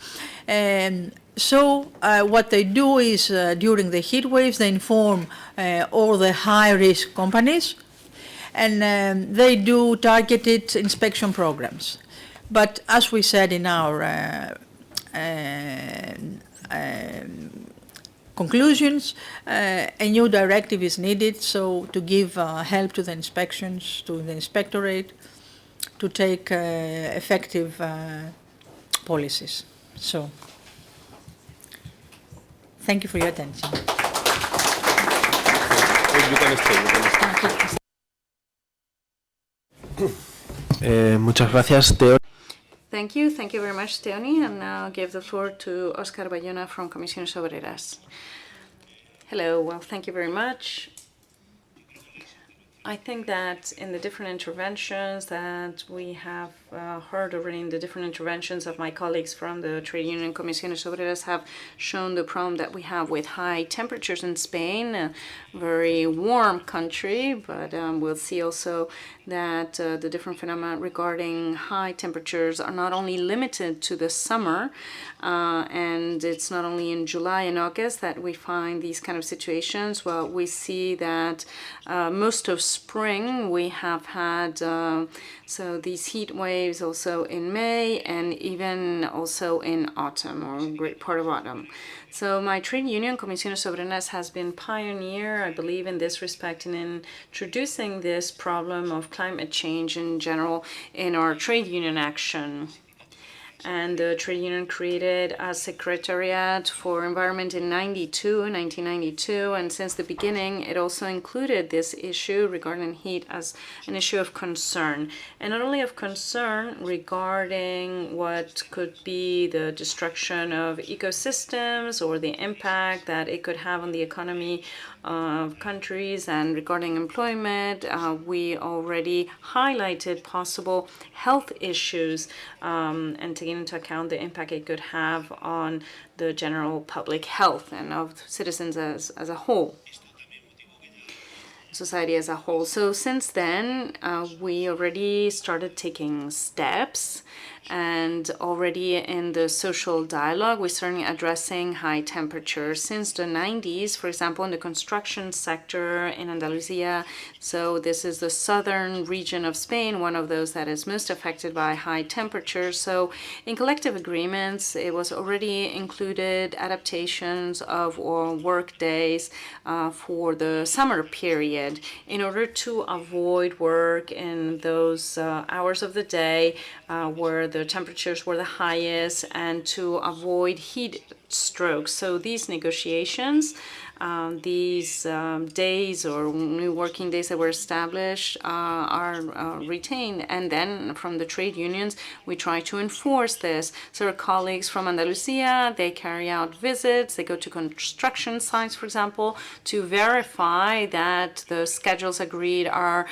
So what they do is, during the heat waves, they inform all the high-risk companies, and they do targeted inspection programs. But as we said in our conclusions, a new directive is needed, so to give help to the inspections, to the inspectorate, to take effective policies. So, thank you for your attention. You can stay. Muchas gracias, Theoni. Thank you very much, Theoni, and now I'll give the floor to Oscar Bayona from Comisiones Obreras. Hello, well, thank you very much. I think that in the different interventions that we have heard already, in the different interventions of my colleagues from the trade union Comisiones Obreras have shown the problem that we have with high temperatures in Spain, a very warm country, but we'll see also that the different phenomena regarding high temperatures are not only limited to the summer, and it's not only in July and August that we find these kind of situations. Well, we see that most of spring we have had so these heat waves also in May and even also in autumn, or a great part of autumn. So my trade union, Comisiones Obreras, has been pioneer, I believe, in this respect in introducing this problem of climate change in general in our trade union action. And the trade union created a secretariat for environment in 1992, and since the beginning it also included this issue regarding heat as an issue of concern, and not only of concern regarding what could be the destruction of ecosystems or the impact that it could have on the economy of countries, and regarding employment, we already highlighted possible health issues and taking into account the impact it could have on the general public health and of citizens as a whole, society as a whole. So since then, we already started taking steps, And already in the social dialogue, we're certainly addressing high temperatures since the 90s, for example, in the construction sector in Andalusia. So this is the southern region of Spain, one of those that is most affected by high temperatures. So in collective agreements, it was already included adaptations of work days for the summer period in order to avoid work in those hours of the day where the temperatures were the highest and to avoid heat strokes. So these negotiations, these days or new working days that were established are retained. And then from the trade unions, we try to enforce this. So our colleagues from Andalusia, they carry out visits, they go to construction sites, for example, to verify that the schedules agreed are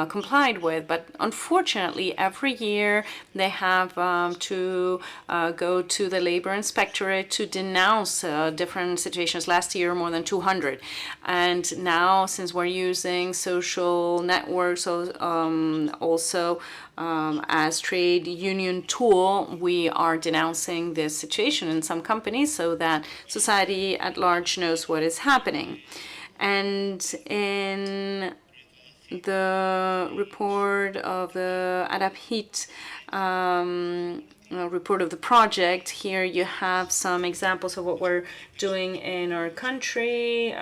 complied with. But unfortunately, every year they have to go to the labor inspectorate to denounce different situations. Last year, more than 200. And now, since we're using social networks also as trade union tool, we are denouncing this situation in some companies so that society at large knows what is happening. And in the report of the ADAPTHEAT report of the project, here you have some examples of what we're doing in our country.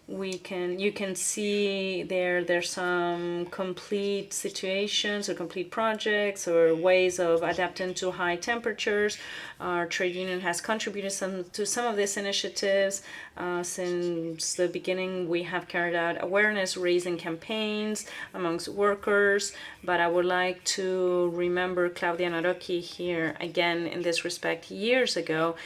You can see there's some complete situations or complete projects or ways of adapting to high temperatures. Our trade union has contributed to some of these initiatives. Since the beginning, we have carried out awareness-raising campaigns amongst workers, but I would like to remember Claudia Narocchi here again in this respect. Years ago,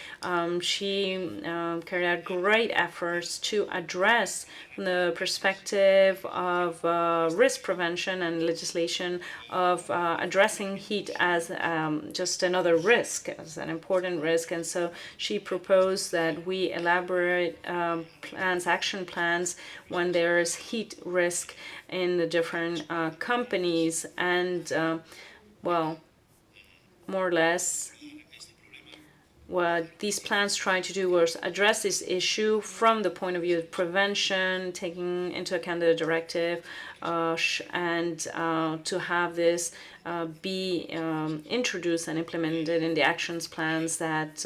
she carried out great efforts to address from the perspective of risk prevention and legislation of addressing heat as just another risk, as an important risk. And so she proposed that we elaborate action plans when there is heat risk in the different companies. And, well, more or less, what these plans try to do was address this issue from the point of view of prevention, taking into account the directive, and to have this be introduced and implemented in the actions plans that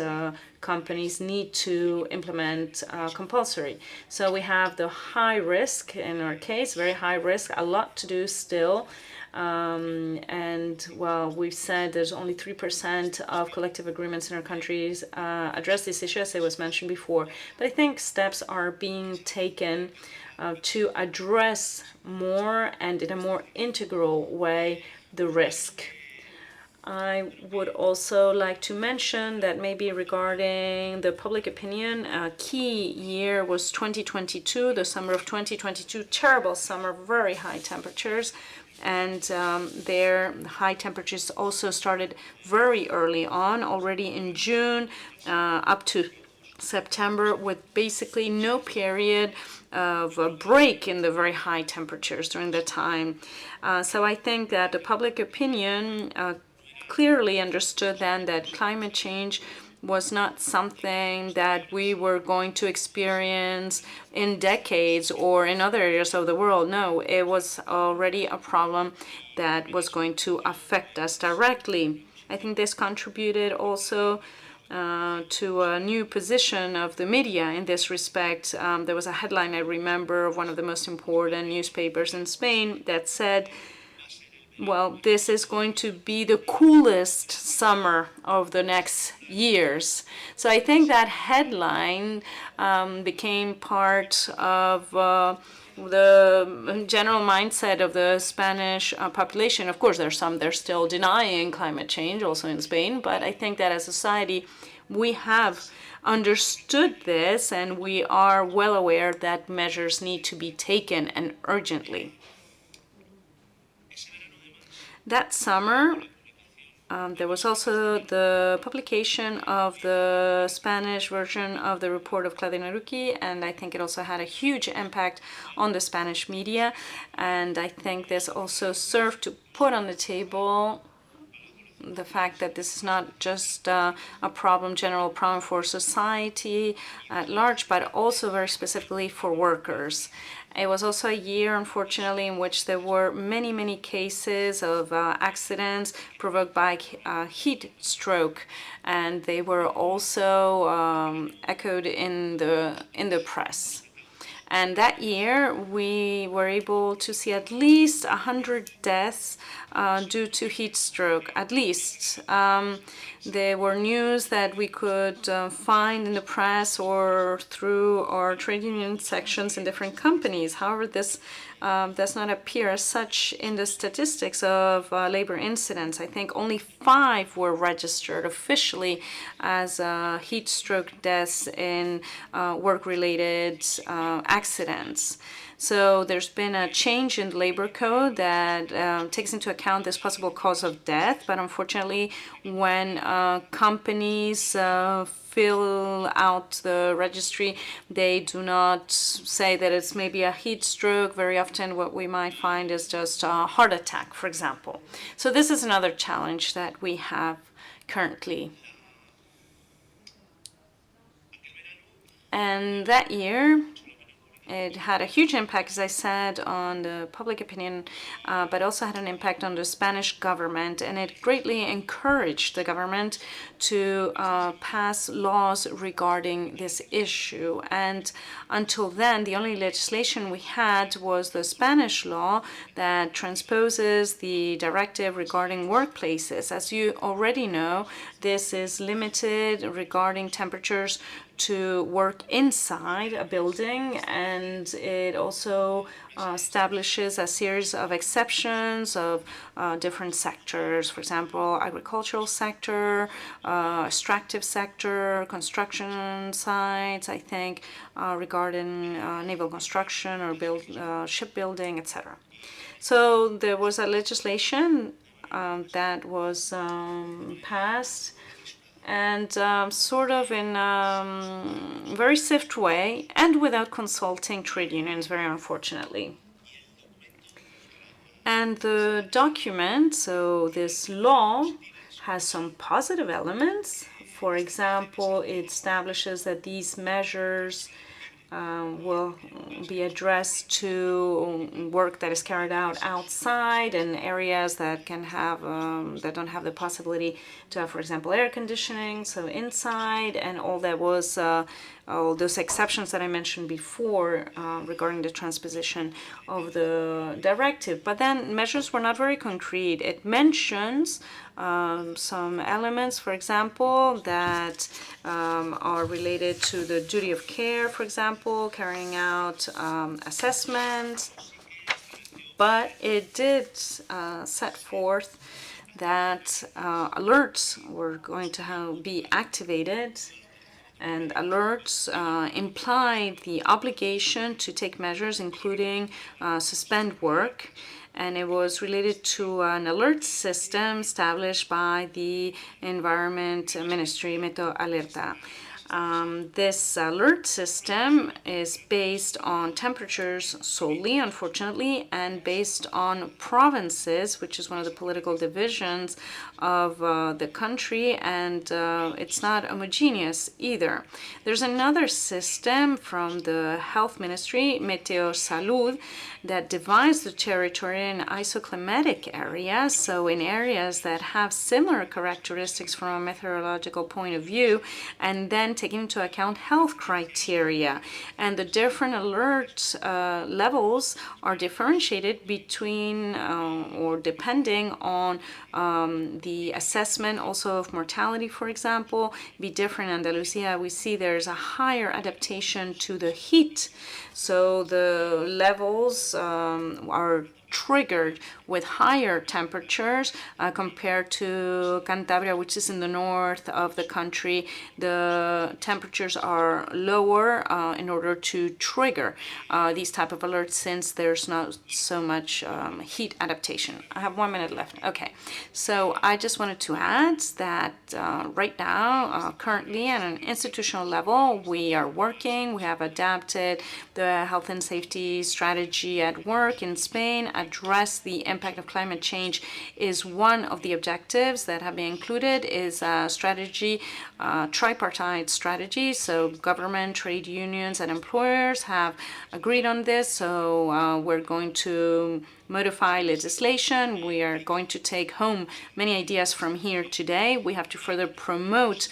companies need to implement compulsory. So we have the high risk in our case, very high risk, a lot to do still. And well, we've said there's only 3% of collective agreements in our countries address this issue, as it was mentioned before. But I think steps are being taken to address more and in a more integral way the risk. I would also like to mention that maybe regarding the public opinion, a key year was 2022, the summer of 2022, terrible summer, very high temperatures. And their high temperatures also started very early on, already in June, up to September, with basically no period of a break in the very high temperatures during the time. So I think that the public opinion clearly understood then that climate change was not something that we were going to experience in decades or in other areas of the world. No, it was already a problem that was going to affect us directly. I think this contributed also to a new position of the media in this respect. There was a headline, I remember, of one of the most important newspapers in Spain that said, well, this is going to be the coolest summer of the next years. So I think that headline became part of the general mindset of the Spanish population. Of course, there's some, they're still denying climate change, also in Spain, but I think that as a society, we have understood this and we are well aware that measures need to be taken, and urgently. That summer, there was also the publication of the Spanish version of the report of Claudia Narocchi, and I think it also had a huge impact on the Spanish media. And I think this also served to put on the table the fact that this is not just a general problem for society at large, but also very specifically for workers. It was also a year, unfortunately, in which there were many cases of accidents provoked by heat stroke, and they were also echoed in the press. And that year, we were able to see at least 100 deaths due to heat stroke, at least. There were news that we could find in the press or through our trade union sections in different companies. However, this does not appear as such in the statistics of labor incidents. I think only 5 were registered officially as heat stroke deaths in work-related accidents. So there's been a change in the labor code that takes into account this possible cause of death, but unfortunately when companies fill out the registry, they do not say that it's maybe a heat stroke. Very often what we might find is just a heart attack, for example. So this is another challenge that we have currently. And that year, it had a huge impact, as I said, on the public opinion, but also had an impact on the Spanish government, and it greatly encouraged the government to pass laws regarding this issue. And until then, the only legislation we had was the Spanish law that transposes the directive regarding workplaces. As you already know, this is limited regarding temperatures to work inside a building, and it also establishes a series of exceptions of different sectors, for example, agricultural sector, extractive sector, construction sites, I think, regarding naval construction or shipbuilding, etc. So there was a legislation that was passed, and sort of in a very swift way and without consulting trade unions, very unfortunately. And the document, so this law, has some positive elements. For example, it establishes that these measures will be addressed to work that is carried out outside in areas that can have that don't have the possibility to have, for example, air conditioning, so inside, and all that was all those exceptions that I mentioned before regarding the transposition of the directive. But then measures were not very concrete. It mentions some elements, for example, that are related to the duty of care, for example, carrying out assessments. But it did set forth that alerts were going to be activated, and alerts implied the obligation to take measures, including suspend work. And it was related to an alert system established by the Environment Ministry, Meteo Alerta. This alert system is based on temperatures solely, unfortunately, and based on provinces, which is one of the political divisions of the country, and it's not homogeneous either. There's another system from the Health Ministry, Meteo Salud, that divides the territory in isoclimatic areas, so in areas that have similar characteristics from a meteorological point of view, and then taking into account health criteria. And the different alert levels are differentiated between or depending on the assessment also of mortality, for example. Be different in Andalusia, we see there's a higher adaptation to the heat. So the levels are triggered with higher temperatures compared to Cantabria, which is in the north of the country. The temperatures are lower in order to trigger these type of alerts, since there's not so much heat adaptation. I have 1 minute left. Okay, so I just wanted to add that right now, currently at an institutional level, we are working. We have adapted the health and safety strategy at work in Spain. address the impact of climate change is one of the objectives that have been included, is a strategy, tripartite strategy. So government, trade unions, and employers have agreed on this. So we're going to modify legislation. We are going to take home many ideas from here today. We have to further promote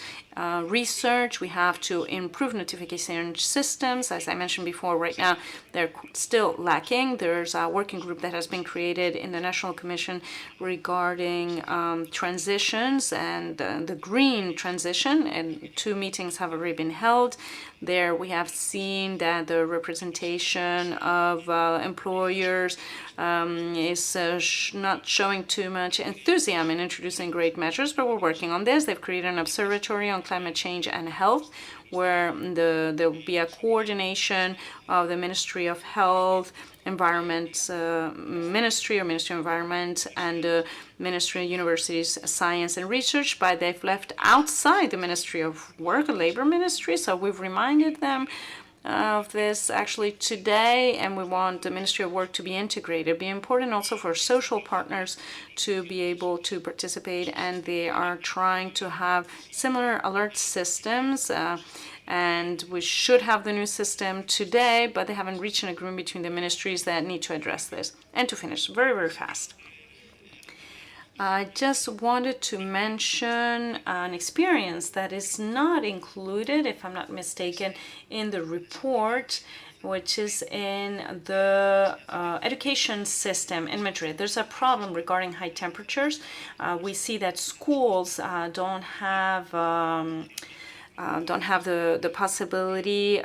research. We have to improve notification systems. As I mentioned before, right now they're still lacking. There's a working group that has been created in the National Commission regarding transitions and the green transition, and 2 meetings have already been held. There we have seen that the representation of employers is not showing too much enthusiasm in introducing great measures, but we're working on this. They've created an observatory on climate change and health, where there will be a coordination of the Ministry of Health, Environment Ministry or Ministry of Environment, and Ministry of Universities, Science and Research, but they've left outside the Ministry of Work, Labor Ministry, so we've reminded them of this actually today, and we want the Ministry of Work to be integrated. It'd be important also for social partners to be able to participate, and they are trying to have similar alert systems, and we should have the new system today, but they haven't reached an agreement between the ministries that need to address this. And to finish very, very fast, I just wanted to mention an experience that is not included, if I'm not mistaken, in the report, which is in the education system in Madrid. There's a problem regarding high temperatures. We see that schools don't have the possibility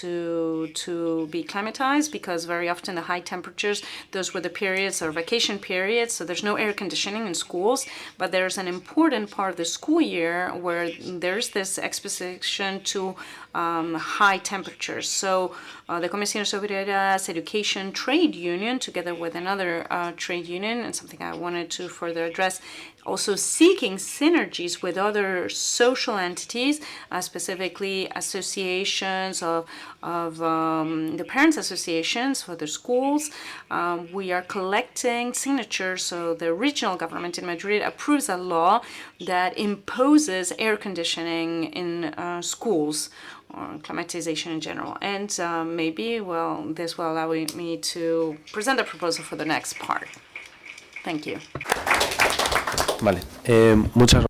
to be climatized, because very often the high temperatures, those were the periods or vacation periods, so there's no air conditioning in schools, but there's an important part of the school year where there's this exposition to high temperatures. So the Comisión Obreras Education Trade Union, together with another trade union, and something I wanted to further address, also seeking synergies with other social entities, specifically associations of the parents' associations for the schools. We are collecting signatures, so the regional government in Madrid approves a law that imposes air conditioning in schools, or climatization in general. And maybe, well, this will allow me to present a proposal for the next part. Thank you. Vale. Muchas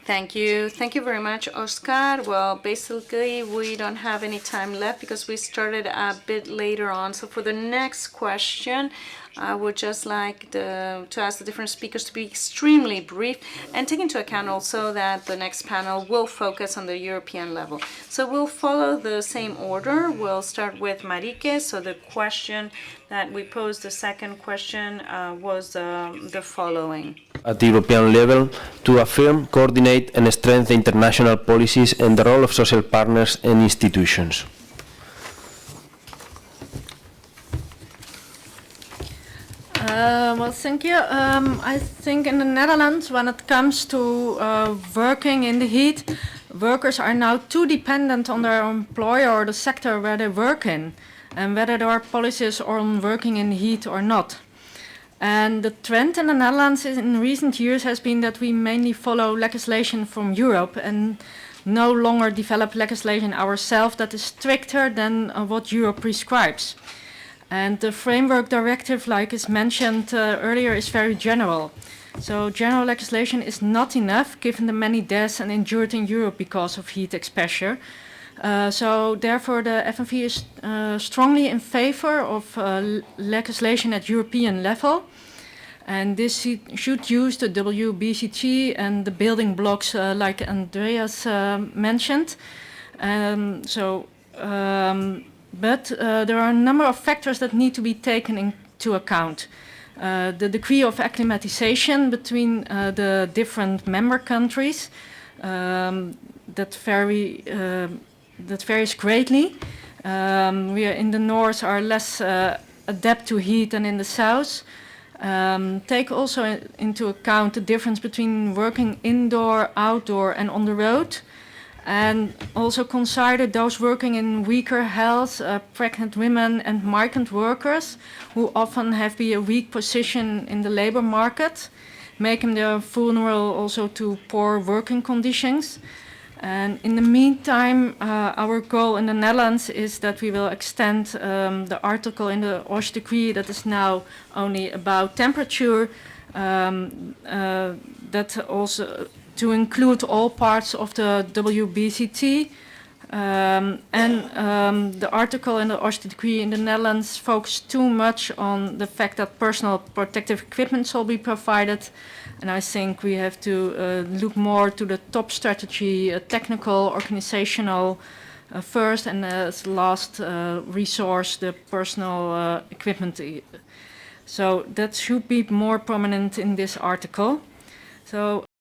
Thank you. Thank you very much, Oscar. Well, basically, we don't have any time left because we started a bit later on. So for the next question, I would just like to ask the different speakers to be extremely brief and take into account also that the next panel will focus on the European level. So we'll follow the same order. We'll start with Marike. So the question that we posed, the second question, was the following. At the European level, to affirm, coordinate and strengthen international policies and the role of social partners and institutions. Well, thank you. I think in the Netherlands, when it comes to working in the heat, workers are now too dependent on their employer or the sector where they work in, and whether there are policies on working in the heat or not. And the trend in the Netherlands in recent years has been that we mainly follow legislation from Europe and no longer develop legislation ourselves that is stricter than what Europe prescribes. And the framework directive, like is mentioned earlier, is very general. So general legislation is not enough given the many deaths and injured in Europe because of heat exposure. So therefore the FNV is strongly in favor of legislation at European level. And this should use the WBCG and the building blocks like Andreas mentioned. But there are a number of factors that need to be taken into account. The degree of acclimatization between the different member countries that varies greatly. We are in the north are less adept to heat than in the south. Take also into account the difference between working indoor, outdoor and on the road. and also consider those working in weaker health, pregnant women and migrant workers who often have a weak position in the labor market, making them vulnerable also to poor working conditions. And in the meantime, our goal in the Netherlands is that we will extend the article in the OHS decree that is now only about temperature, that also to include all parts of the WBCT. The article in the OHS decree in the Netherlands focused too much on the fact that personal protective equipment shall be provided. And I think we have to look more to the top strategy, technical, organizational first, and as last resource, the personal equipment. So that should be more prominent in this article. So